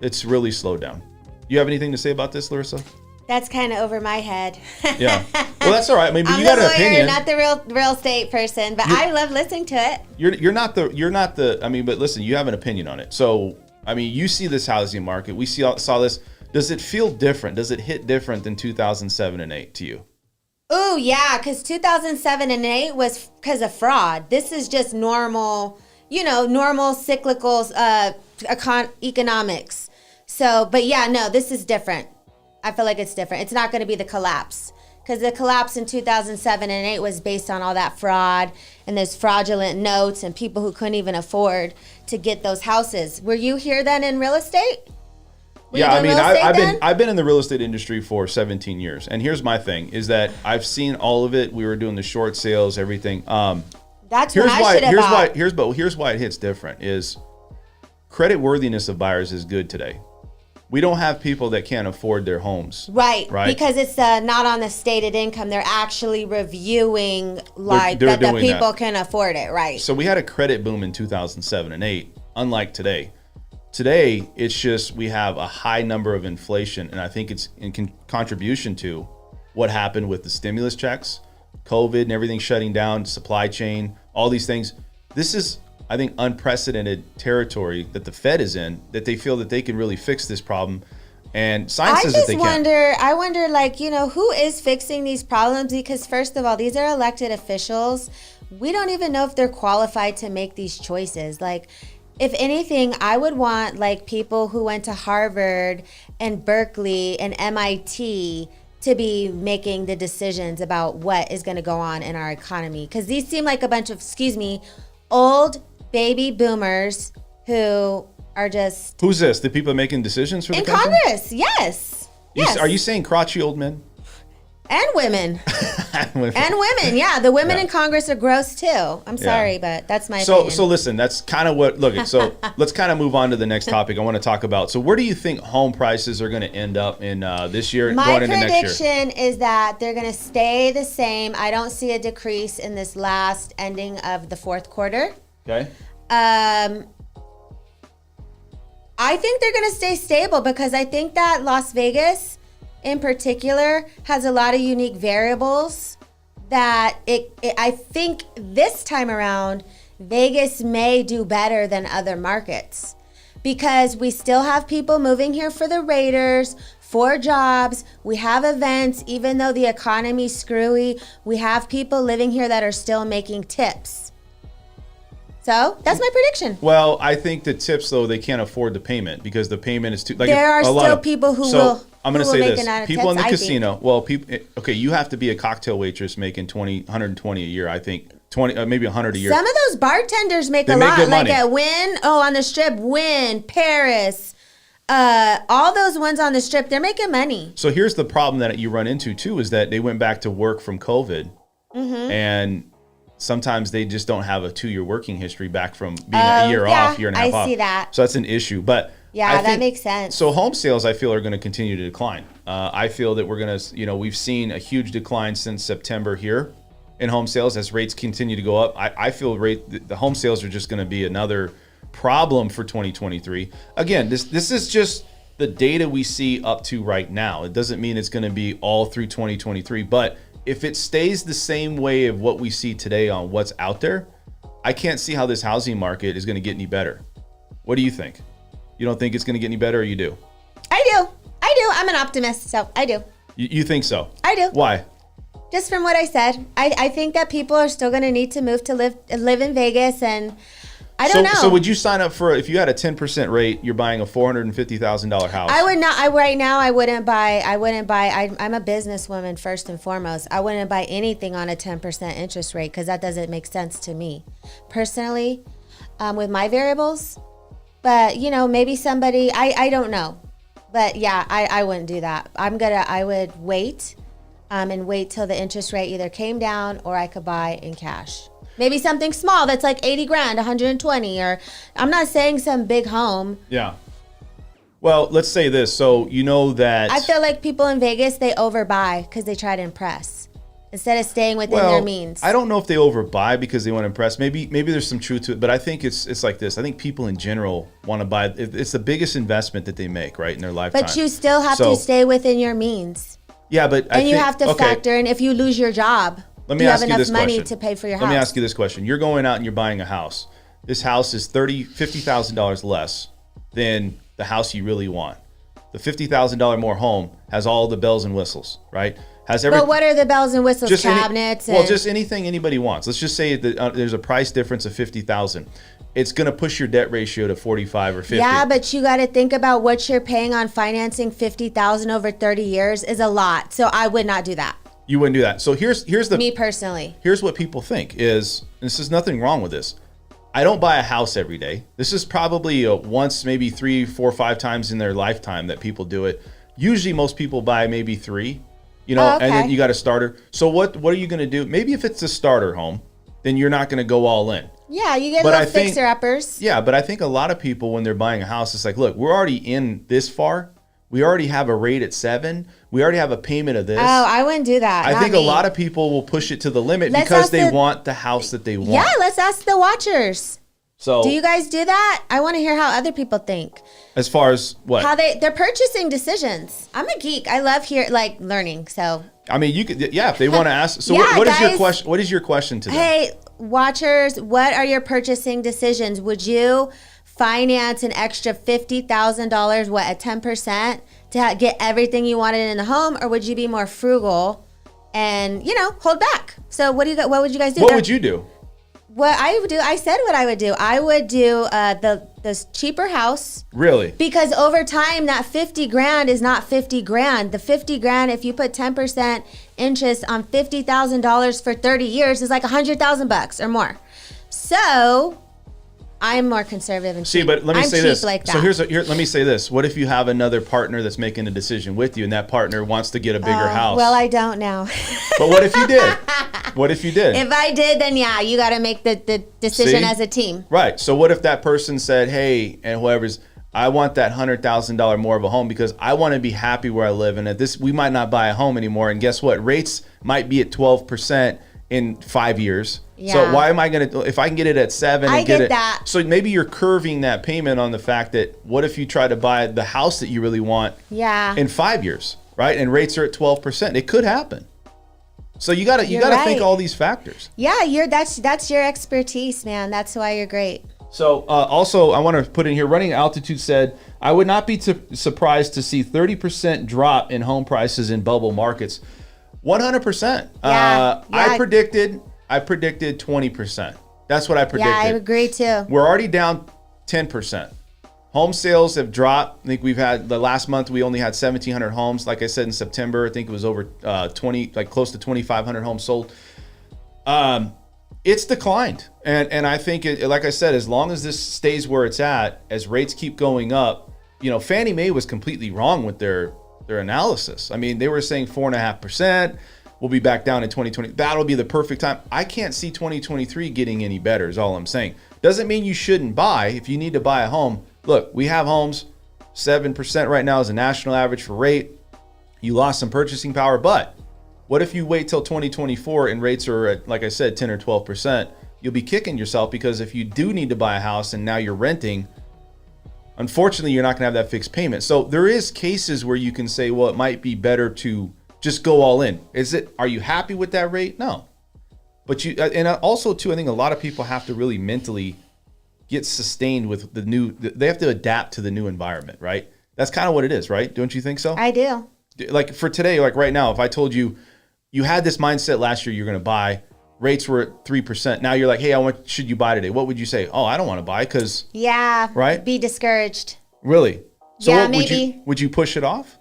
it's really slowed down. You have anything to say about this, Larissa? That's kind of over my head. Yeah. Well, that's all right. I mean, but I'm you got the an lawyer, opinion. not the real estate person, but I love listening to it. You're not the. I mean, but listen, you have an opinion on it. So, I mean, you see this housing market. We saw this. Does it feel different? Does it hit different than 2007 and 8 to you? Oh yeah, because 2007 and 8 was because of fraud. This is just normal, normal cyclical economics. So, but yeah, no, this is different. I feel like it's different. It's not going to be the collapse, because the collapse in 2007 and 8 was based on all that fraud and those fraudulent notes and people who couldn't even afford to get those houses. Were you here then in real estate? Yeah, I mean, I've been in the real estate industry for 17 years, and here's my thing: is that I've seen all of it. We were doing the short sales, everything. That's what I should have bought. Here's why it hits different: is credit worthiness of buyers is good today. We don't have people that can't afford their homes. Right. Because it's not on the stated income. They're actually reviewing that the people can afford it. Right. So we had a credit boom in 2007 and 8, unlike today. Today, it's just we have a high number of inflation, and I think it's in contribution to what happened with the stimulus checks, COVID and everything shutting down, supply chain, all these things. This is, I think, unprecedented territory that the Fed is in, that they feel that they can really fix this problem. And science says that they can't. I wonder, like, who is fixing these problems? Because first of all, these are elected officials. We don't even know if they're qualified to make these choices. Like, if anything, I would want like people who went to Harvard and Berkeley and MIT to be making the decisions about what is going to go on in our economy. Because these seem like a bunch of, old baby boomers who are just... Who's this? The people making decisions for the in country? Congress, yes. Yes. Are you saying crotchety old men? And women. And women, yeah. The women in Congress are gross too. I'm sorry, but that's my opinion. So listen, that's kind of what, look, so let's kind of move on to the next topic I want to talk about. So where do you think home prices are going to end up in this year and going into next year? My prediction is that they're going to stay the same. I don't see a decrease in this last ending of the fourth quarter. Okay. I think they're going to stay stable because I think that Las Vegas in particular has a lot of unique variables that I think this time around, Vegas may do better than other markets because we still have people moving here for the Raiders, for jobs. We have events, even though the economy's screwy, we have people living here that are still making tips. So that's my prediction. Well, I think the tips, though, they can't afford the payment because the payment is too. Like there are still people who will. I'm going to say this: people in the tips, casino. Well, people. Okay, you have to be a cocktail waitress making 120 a year. I think 20, maybe 100 a year. Some of those bartenders make They a make lot. good Like money. at Wynn, on the Strip, Wynn, Paris, all those ones on the Strip, they're making money. So here's the problem that you run into too: is that they went back to work from COVID, and sometimes they just don't have a 2-year working history back from being a year off, year and a half off. I see that. So that's an issue. But Yeah, I that think, makes sense. So home sales, I feel, are going to continue to decline. I feel that we're going to, we've seen a huge decline since September here in home sales as rates continue to go up. I feel the home sales are just going to be another problem for 2023. Again, this is just the data we see up to right now. It doesn't mean it's going to be all through 2023, but if it stays the same way of what we see today on what's out there, I can't see how this housing market is going to get any better. What do you think? You don't think it's going to get any better, or you do? I do. I'm an optimist, so I do. You think so? I do. Why? Just from what I said, I think that people are still going to need to move to live in Vegas, and I don't know. So would you sign up for, if you had a 10% rate, you're buying a $450,000 house? I would not. Right now, I wouldn't buy. I'm a businesswoman first and foremost. I wouldn't buy anything on a 10% interest rate because that doesn't make sense to me personally, with my variables. But maybe somebody. I don't know. But yeah, I wouldn't do that. I would wait, and wait till the interest rate either came down or I could buy in cash. Maybe something small that's like 80 grand, 120, or I'm not saying some big home. Yeah. Well, let's say this. So that I feel like people in Vegas, they overbuy because they try to impress instead of staying within their means. I don't know if they overbuy because they want to impress. Maybe there's some truth to it, but I think it's like this. I think people in general want to buy. It's the biggest investment that they make, right, in their lifetime. But you still have to stay within your means. Yeah, but you have to factor in if you lose your job. Let me ask you this Do you have enough money question. to pay for your house? Let me ask you this question. You're going out and you're buying a house. This house is $50,000 less than the house you really want. The $50,000 more home has all the bells and whistles, right? But what are the bells and whistles? Cabinets? Just anything anybody wants. Let's just say that there's a price difference of $50,000. It's going to push your debt ratio to 45 or 50. Yeah, but you got to think about what you're paying on financing. $50,000 over 30 years is a lot. So I would not do that. You wouldn't do that. So here's the me personally. Here's what people think is, this is nothing wrong with this. I don't buy a house every day. This is probably once, maybe 3, 4, 5 times in their lifetime that people do it. Usually most people buy maybe 3, okay. And then you got a starter. So what are you going to do? Maybe if it's a starter home, then you're not going to go all in. Yeah, you get little fixer-uppers. Yeah, but I think a lot of people, when they're buying a house, it's like, look, we're already in this far. We already have a rate at 7. We already have a payment of this. Oh, I wouldn't do that. I think a lot of people will push it to the limit because they want the house that they want. Yeah, let's ask the watchers. So, do you guys do that? I want to hear how other people think. As far as what? How they're purchasing decisions. I'm a geek. I love learning. So I mean, you could, if they want to ask. So yeah, what is your question? What is your question to them? Hey, watchers, what are your purchasing decisions? Would you finance an extra $50,000, at 10%, to get everything you wanted in the home, or would you be more frugal and hold back? So what would you guys do? What would you do? What I would do, I said what I would do. I would do the cheaper house. Really? Because over time, that 50 grand is not 50 grand. The 50 grand, if you put 10% interest on $50,000 for 30 years, is like $100,000 or more. So I'm more conservative and See, cheap. but let me I'm say cheap this. like that. So let me say this. What if you have another partner that's making a decision with you, and that partner wants to get a bigger house? Well, I don't now. But what if you did? What if you did? If I did, then yeah, you got to make the decision See? as a team. Right. So what if that person said, hey, and whoever's, I want that $100,000 more of a home because I want to be happy where I live. And we might not buy a home anymore. And guess what? Rates might be at 12% in 5 years. Yeah. So why am I going to, if I can get it at 7 and I get get it. that. So maybe you're curving that payment on the fact that what if you try to buy the house that you really want Yeah. in 5 years, right? And rates are at 12%. It could happen. So you got to think right. all these factors. Yeah, that's your expertise, man. That's why you're great. So also, I want to put in here, Running Altitude said, I would not be surprised to see 30% drop in home prices in bubble markets. 100%. Yeah. I predicted 20%. That's what I predicted. Yeah, I agree too. We're already down 10%. Home sales have dropped. I think we've had the last month we only had 1,700 homes. Like I said in September, I think it was over 20, like close to 2,500 homes sold. It's declined, and I think like I said, as long as this stays where it's at, as rates keep going up, Fannie Mae was completely wrong with their analysis. I mean, they were saying 4.5%. We'll be back down in 2020. That'll be the perfect time. I can't see 2023 getting any better. Is all I'm saying. Doesn't mean you shouldn't buy. If you need to buy a home, look, we have homes. 7% right now is a national average for rate. You lost some purchasing power, but what if you wait till 2024 and rates are at, like I said, 10 or 12%? You'll be kicking yourself because if you do need to buy a house and now you're renting, unfortunately, you're not going to have that fixed payment. So there is cases where you can say, well, it might be better to just go all in. Are you happy with that rate? No. But and also too, I think a lot of people have to really mentally get sustained with they have to adapt to the new environment, right? That's kind of what it is, right? Don't you think so? I do. Like for today, like right now, if I told you, you had this mindset last year you're going to buy, rates were at 3%. Now you're like, hey, should you buy today? What would you say? Oh, I don't want to buy because... Yeah. Right? Be discouraged. Really? So yeah, maybe. Would you push it off?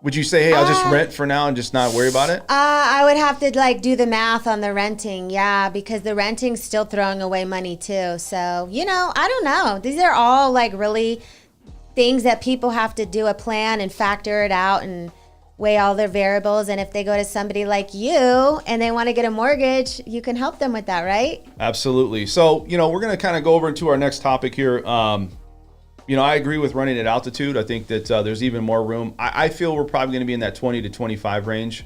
Would you say, hey, I'll just rent for now and just not worry about it? I would have to do the math on the renting. Yeah, because the renting's still throwing away money too. So, I don't know. These are all really things that people have to do a plan and factor it out and weigh all their variables. And if they go to somebody like you and they want to get a mortgage, you can help them with that, right? Absolutely. So, we're going to kind of go over into our next topic here. I agree with Running at Altitude. I think that there's even more room. I feel we're probably going to be in that 20 to 25 range.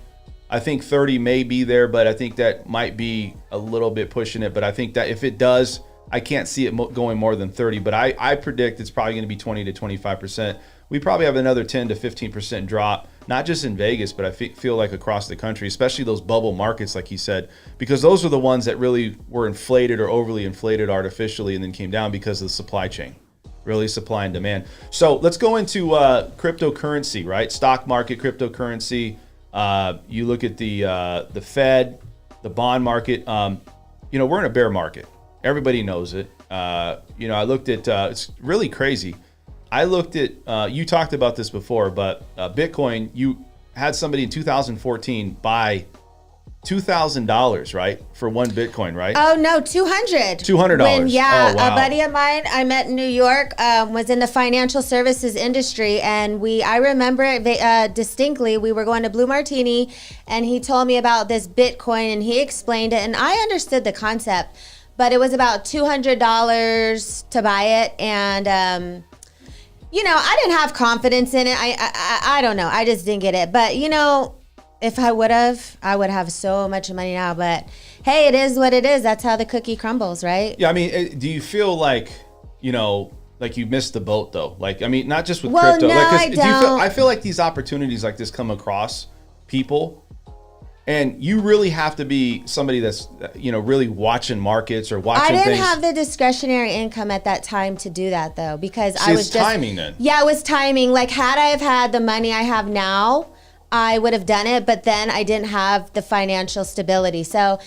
I think 30 may be there, but I think that might be a little bit pushing it. But I think that if it does, I can't see it going more than 30. But I predict it's probably going to be 20 to 25%. We probably have another 10 to 15% drop, not just in Vegas, but I feel like across the country, especially those bubble markets, like he said, because those are the ones that really were inflated or overly inflated artificially and then came down because of the supply chain. Really supply and demand. So let's go into cryptocurrency, right? Stock market, cryptocurrency. You look at the Fed, the bond market. We're in a bear market. Everybody knows it. I looked at, it's really crazy. I looked at, you talked about this before, but Bitcoin, you had somebody in 2014 buy $2,000, right? For one Bitcoin, right? Oh, no, $200. $200. Yeah, oh, wow. A buddy of mine I met in New York was in the financial services industry. And I remember it distinctly. We were going to Blue Martini and he told me about this Bitcoin and he explained it. And I understood the concept, but it was about $200 to buy it. And, I didn't have confidence in it. I don't know. I just didn't get it. But, if I would have so much money now, but hey, it is what it is. That's how the cookie crumbles, right? Yeah, I mean, do you feel like you missed the boat though? Not just with crypto. No, I don't. I feel like these opportunities like this come across people, and you really have to be somebody that's really watching markets or watching things. I didn't have the discretionary income at that time to do that though, because I was just timing then. Yeah, it was timing. Like had I have had the money I have now, I would have done it, but then I didn't have the financial stability. So,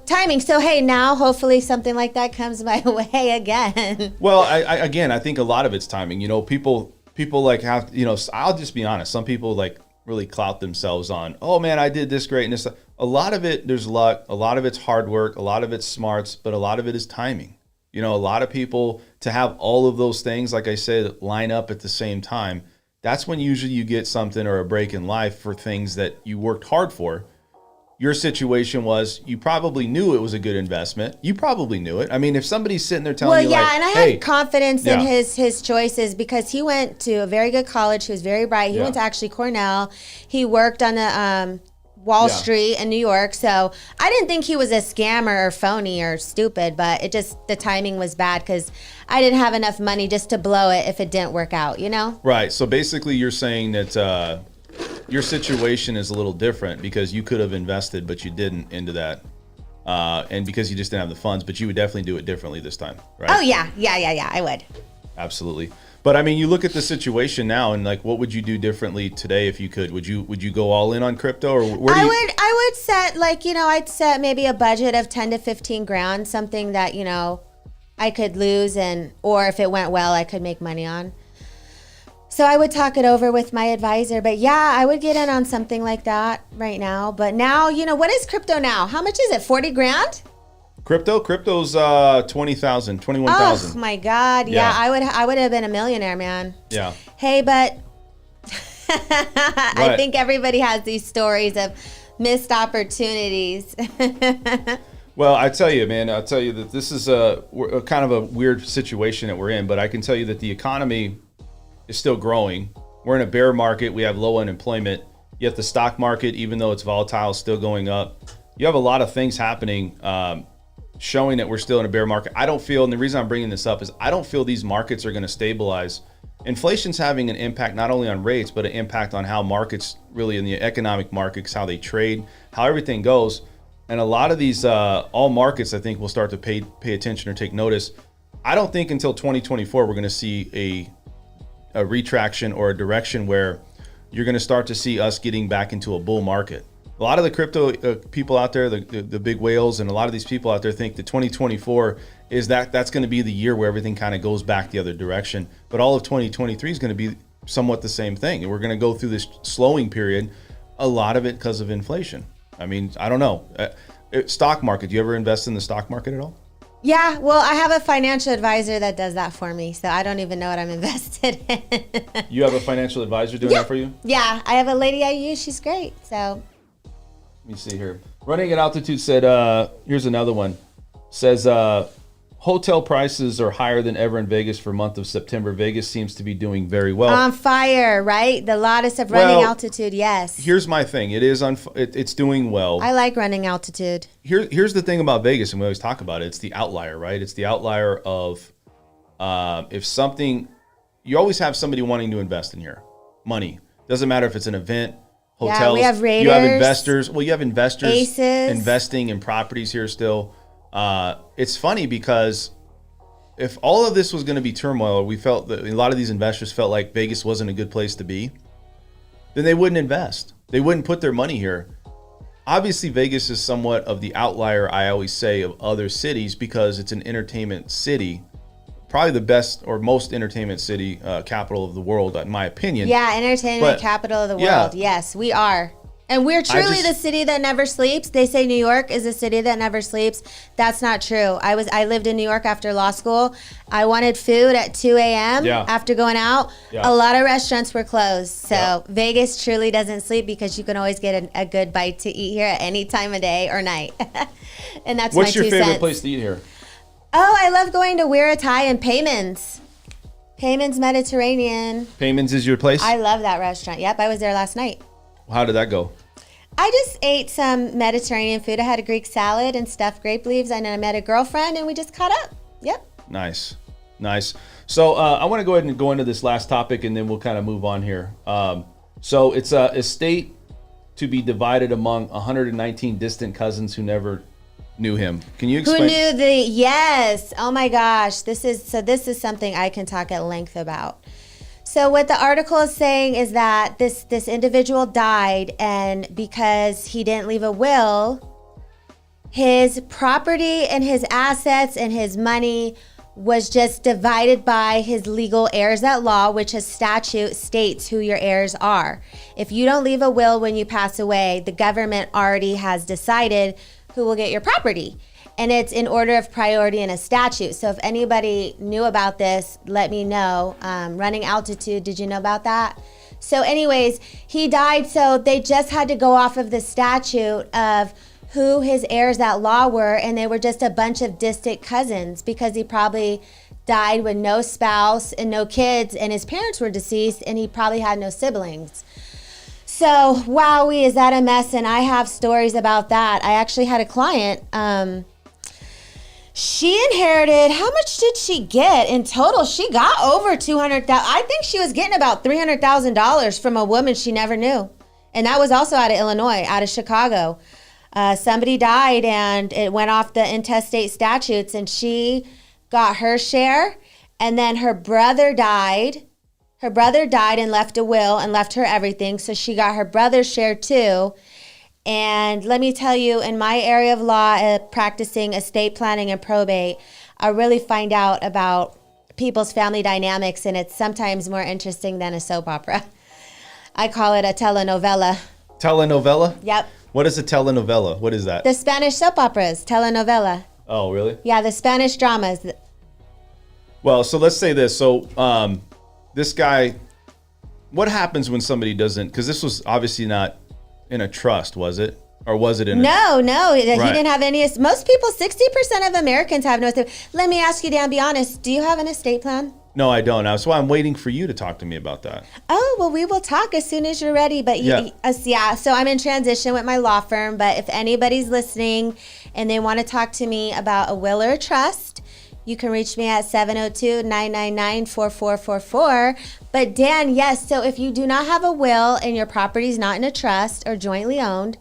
timing. So, hey, now hopefully something like that comes my way again. Well, I think a lot of it's timing. People have, I'll just be honest. Some people really clout themselves on, oh man, I did this great. And this, a lot of it, there's luck. A lot of it's hard work. A lot of it's smarts, but a lot of it is timing. You know, a lot of people, to have all of those things, like I said, line up at the same time, that's when usually you get something or a break in life for things that you worked hard for. Your situation was you probably knew it was a good investment. You probably knew it. I mean, if somebody's sitting there telling you, and I hey, had confidence in Yeah. his choices because he went to a very good college. He was very bright. He Yeah. went to actually Cornell. He worked on the Wall Yeah. Street in New York. So I didn't think he was a scammer or phony or stupid, but it just, the timing was bad because I didn't have enough money just to blow it if it didn't work out, you know? Right. So basically, you're saying that your situation is a little different because you could have invested, but you didn't into that. And because you just didn't have the funds, but you would definitely do it differently this time, right? Oh, yeah. I would. Absolutely. But I mean, you look at the situation now and like, what would you do differently today if you could? Would you go all in on crypto, or where do you? I would set I'd set maybe a budget of 10 to 15 grand, something that, I could lose or if it went well, I could make money on. So I would talk it over with my advisor, but yeah, I would get in on something like that right now. But now, what is crypto now? How much is it? 40 grand? Crypto's 20,000, 21,000. Oh my God. Yeah. Yeah, I would have been a millionaire, man. Yeah. Hey, but I think everybody has these stories of missed opportunities. Well, I tell you, man, I'll tell you that this is a kind of a weird situation that we're in, but I can tell you that the economy is still growing. We're in a bear market. We have low unemployment. Yet the stock market, even though it's volatile, is still going up. You have a lot of things happening showing that we're still in a bear market. I don't feel, and the reason I'm bringing this up is I don't feel these markets are going to stabilize. Inflation's having an impact not only on rates, but an impact on how markets really in the economic markets, how they trade, how everything goes. And a lot of these, all markets, I think, will start to pay attention or take notice. I don't think until 2024 we're going to see a retraction or a direction where you're going to start to see us getting back into a bull market. A lot of the crypto people out there, the big whales, and a lot of these people out there think that 2024 is that's going to be the year where everything kind of goes back the other direction. But all of 2023 is going to be somewhat the same thing. And we're going to go through this slowing period, a lot of it because of inflation. I mean, I don't know. Stock market, do you ever invest in the stock market at all? Yeah, well, I have a financial advisor that does that for me, so I don't even know what I'm invested in. You have a financial advisor doing that for you? Yeah, I have a lady I use. She's great. So let me see here. Running at Altitude said, here's another one. Says, hotel prices are higher than ever in Vegas for month of September. Vegas seems to be doing very well. On fire, right? The loudest of Running Altitude, yes. Here's my thing. It's doing well. I like Running Altitude. Here's the thing about Vegas, and we always talk about it. It's the outlier, right? It's the outlier of if something, you always have somebody wanting to invest in here. Money. Doesn't matter if it's an event, hotels. Yeah, we have Raiders. You have investors. Well, you have investors Aces. investing in properties here still. It's funny because if all of this was going to be turmoil, we felt that a lot of these investors felt like Vegas wasn't a good place to be, then they wouldn't invest. They wouldn't put their money here. Obviously, Vegas is somewhat of the outlier, I always say, of other cities because it's an entertainment city, probably the best or most entertainment city capital of the world, in my opinion. Yeah, entertainment capital of the world. Yeah. Yes, we are. And we're truly the city that never sleeps. They say New York is a city that never sleeps. That's not true. I lived in New York after law school. I wanted food at 2 a.m. after going out. Yeah. A lot of restaurants were closed. So Yeah. Vegas truly doesn't sleep because you can always get a good bite to eat here at any time of day or night. And that's What's my your 2 favorite cents. place to eat here? Oh, I love going to Weiratai and Payman's. Payman's Mediterranean. Payman's is your place? I love that restaurant. Yep, I was there last night. How did that go? I just ate some Mediterranean food. I had a Greek salad and stuffed grape leaves, and then I met a girlfriend, and we just caught up. Yep. Nice. So I want to go ahead and go into this last topic, and then we'll kind of move on here. So it's a estate to be divided among 119 distant cousins who never knew him. Can you explain? Who knew yes. Oh my gosh. This is something I can talk at length about. So what the article is saying is that this individual died, and because he didn't leave a will, his property and his assets and his money was just divided by his legal heirs at law, which a statute states who your heirs are. If you don't leave a will when you pass away, the government already has decided who will get your property. and it's in order of priority in a statute. So if anybody knew about this, let me know. Running altitude, did you know about that? So anyways, he died, so they just had to go off of the statute of who his heirs at law were, and they were just a bunch of distant cousins because he probably died with no spouse and no kids, and his parents were deceased, and he probably had no siblings. So, wowee, is that a mess? And I have stories about that. I actually had a client, she inherited, how much did she get in total? She got over $200,000. I think she was getting about $300,000 from a woman she never knew. And that was also out of Illinois, out of Chicago. Somebody died and it went off the intestate statutes, and she got her share. And then her brother died. Her brother died and left a will and left her everything. So she got her brother's share too. And let me tell you, in my area of law, practicing estate planning and probate, I really find out about people's family dynamics, and it's sometimes more interesting than a soap opera. I call it a telenovela. Telenovela? Yep. What is a telenovela? What is that? The Spanish soap operas, telenovela. Oh, really? Yeah, the Spanish dramas. Well, so let's say this. So this guy, what happens when somebody doesn't, because this was obviously not in a trust, was it? Or was it in No, he Right. didn't have any. Most people, 60% of Americans have no estate. Let me ask you, Dan, be honest. Do you have an estate plan? No, I don't. That's why I'm waiting for you to talk to me about that. Oh, well, we will talk as soon as you're ready. But yeah, so I'm in transition with my law firm. But if anybody's listening and they want to talk to me about a will or a trust, you can reach me at 702-999-4444. But Dan, yes, so if you do not have a will and your property's not in a trust or jointly owned,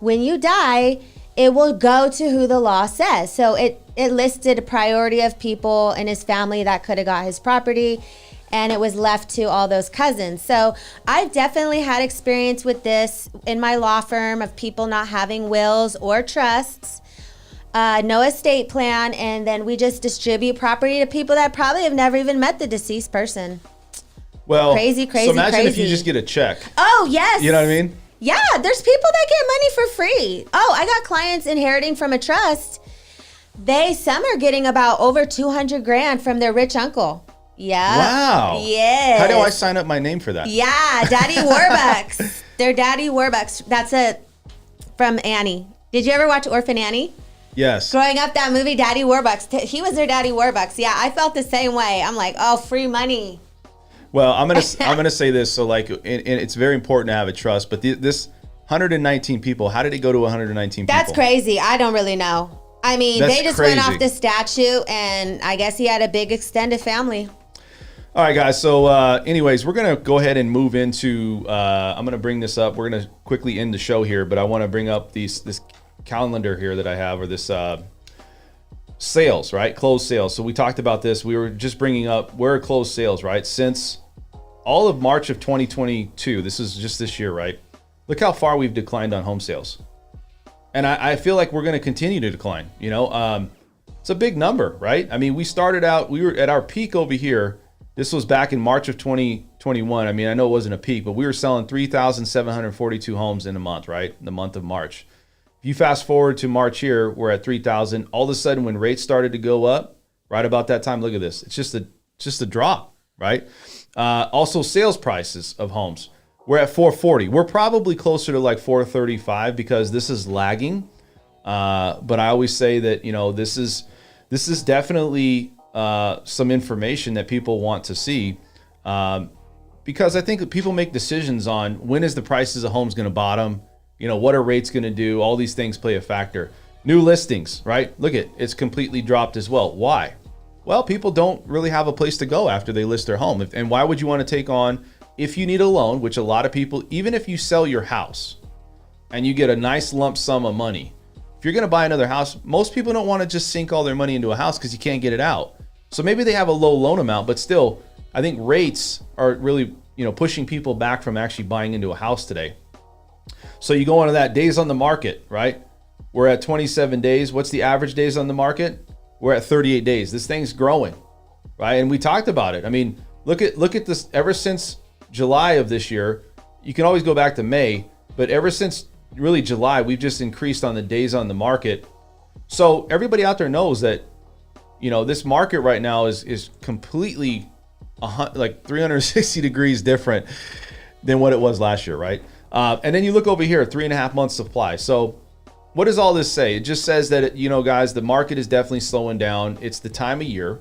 when you die, it will go to who the law says. So it listed a priority of people in his family that could have got his property, and it was left to all those cousins. So I've definitely had experience with this in my law firm of people not having wills or trusts, no estate plan, and then we just distribute property to people that probably have never even met the deceased person. Well, Crazy. So imagine if you just get a check. Oh, yes. You know what I mean? Yeah, there's people that get money for free. Oh, I got clients inheriting from a trust. Some are getting about over 200 grand from their rich uncle. Yeah. Wow. Yes. How do I sign up my name for that? Yeah, Daddy Warbucks. They're Daddy Warbucks. That's from Annie. Did you ever watch Orphan Annie? Yes. Growing up, that movie, Daddy Warbucks. He was their Daddy Warbucks. Yeah, I felt the same way. I'm like, oh, free money. Well, I'm gonna say this. So like, and it's very important to have a trust. But this 119 people, how did it go to 119 people? That's crazy. I don't really know. I mean, That's they just crazy. went off the statute, and I guess he had a big extended family. All right, guys. So anyways, we're going to go ahead and move into, I'm going to bring this up. We're going to quickly end the show here, but I want to bring up this calendar here that I have, or this sales, right? Closed sales. So we talked about this. We were just bringing up where are closed sales, right? Since all of March of 2022, this is just this year, right? Look how far we've declined on home sales. And I feel like we're going to continue to decline. You know, it's a big number, right? I mean, we started out, we were at our peak over here. This was back in March of 2021. I mean, I know it wasn't a peak, but we were selling 3,742 homes in a month, right? In the month of March. If you fast forward to March here, we're at 3,000. All of a sudden, when rates started to go up, right about that time, look at this. It's just a drop, right? Also, sales prices of homes. We're at 440. We're probably closer to like 435 because this is lagging. But I always say that, you know, this is definitely some information that people want to see, because I think that people make decisions on when is the prices of homes going to bottom, you know, what are rates going to do? All these things play a factor. New listings, right? Look at it's completely dropped as well. Why? Well, people don't really have a place to go after they list their home. And why would you want to take on, if you need a loan, which a lot of people, even if you sell your house and you get a nice lump sum of money, if you're going to buy another house, most people don't want to just sink all their money into a house because you can't get it out. So maybe they have a low loan amount, but still, I think rates are really, you know, pushing people back from actually buying into a house today. So you go on to that days on the market, right? We're at 27 days. What's the average days on the market? We're at 38 days. This thing's growing, right? And we talked about it. I mean, look at this. Ever since July of this year, you can always go back to May, but ever since really July, we've just increased on the days on the market. So everybody out there knows that, this market right now is completely like 360 degrees different than what it was last year, right? And then you look over here, 3.5 months supply. So what does all this say? It just says that, guys, the market is definitely slowing down. It's the time of year.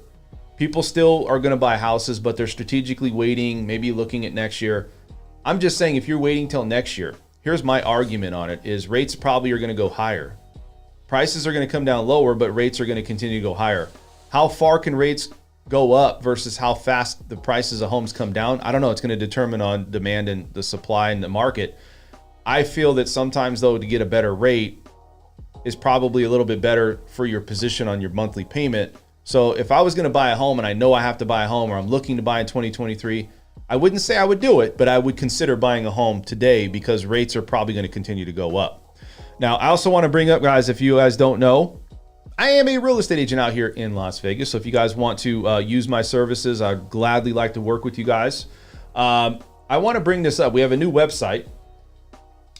People still are going to buy houses, but they're strategically waiting, maybe looking at next year. I'm just saying, if you're waiting till next year, here's my argument on it, is rates probably are going to go higher. Prices are going to come down lower, but rates are going to continue to go higher. How far can rates go up versus how fast the prices of homes come down? I don't know. It's going to determine on demand and the supply in the market. I feel that sometimes, though, to get a better rate is probably a little bit better for your position on your monthly payment. So if I was going to buy a home and I know I have to buy a home, or I'm looking to buy in 2023, I wouldn't say I would do it, but I would consider buying a home today because rates are probably going to continue to go up. Now, I also want to bring up, guys, if you guys don't know, I am a real estate agent out here in Las Vegas. So if you guys want to use my services, I'd gladly like to work with you guys. I want to bring this up. We have a new website,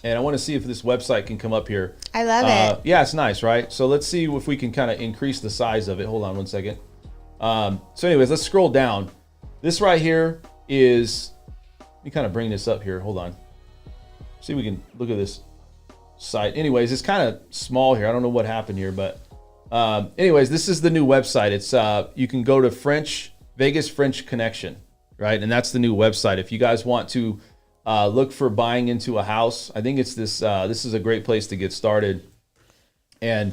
and I want to see if this website can come up here. I love it. Yeah, it's nice, right? So let's see if we can kind of increase the size of it. Hold on one second. So anyways, let's scroll down. This right here is, let me kind of bring this up here. Hold on. See if we can look at this site. Anyways, it's kind of small here. I don't know what happened here, but anyways, this is the new website. It's you can go to Vegas French Connection, right? And that's the new website. If you guys want to look for buying into a house, I think it's this. This is a great place to get started. And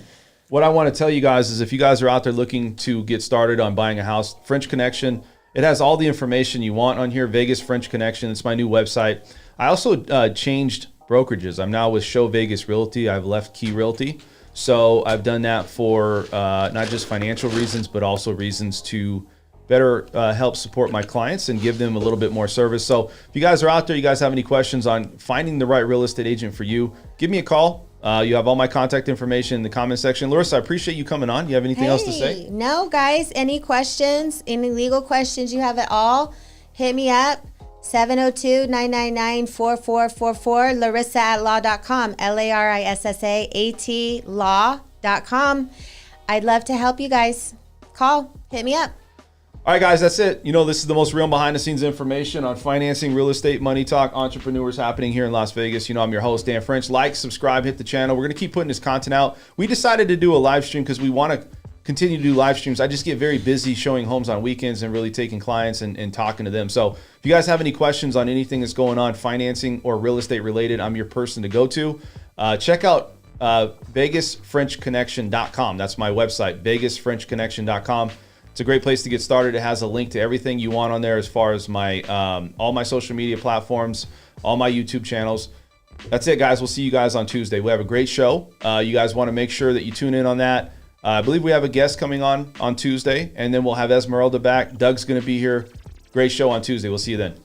what I want to tell you guys is, if you guys are out there looking to get started on buying a house, French Connection, it has all the information you want on here. Vegas French Connection. It's my new website. I also changed brokerages. I'm now with Show Vegas Realty. I've left Key Realty. So I've done that for not just financial reasons, but also reasons to better help support my clients and give them a little bit more service. So if you guys are out there, you guys have any questions on finding the right real estate agent for you, give me a call. You have all my contact information in the comment section. Larissa, I appreciate you coming on. You have anything else to say? No, guys. Any questions, any legal questions you have at all, hit me up. 702-999-4444, Larissa@law.com, LARISSAAT law.com. I'd love to help you guys. Call, hit me up. All right, guys, that's it. This is the most real behind-the-scenes information on financing, real estate, money talk, entrepreneurs happening here in Las Vegas. I'm your host, Dan French. Like, subscribe, hit the channel. We're going to keep putting this content out. We decided to do a live stream because we want to continue to do live streams. I just get very busy showing homes on weekends and really taking clients and talking to them. So if you guys have any questions on anything that's going on, financing or real estate related, I'm your person to go to. Check out VegasFrenchConnection.com. That's my website, VegasFrenchConnection.com. It's a great place to get started. It has a link to everything you want on there, as far as my all my social media platforms, all my YouTube channels. That's it, guys. We'll see you guys on Tuesday. We have a great show. You guys want to make sure that you tune in on that. I believe we have a guest coming on Tuesday, and then we'll have Esmeralda back. Doug's going to be here. Great show on Tuesday. We'll see you then.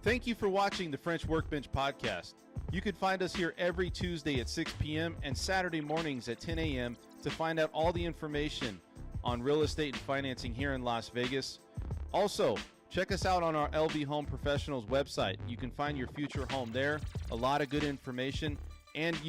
Thank you for watching the French Workbench podcast. You can find us here every Tuesday at 6 p.m. and Saturday mornings at 10 a.m. to find out all the information on real estate and financing here in Las Vegas. Also, check us out on our LV Home Professionals website. You can find your future home there. A lot of good information. And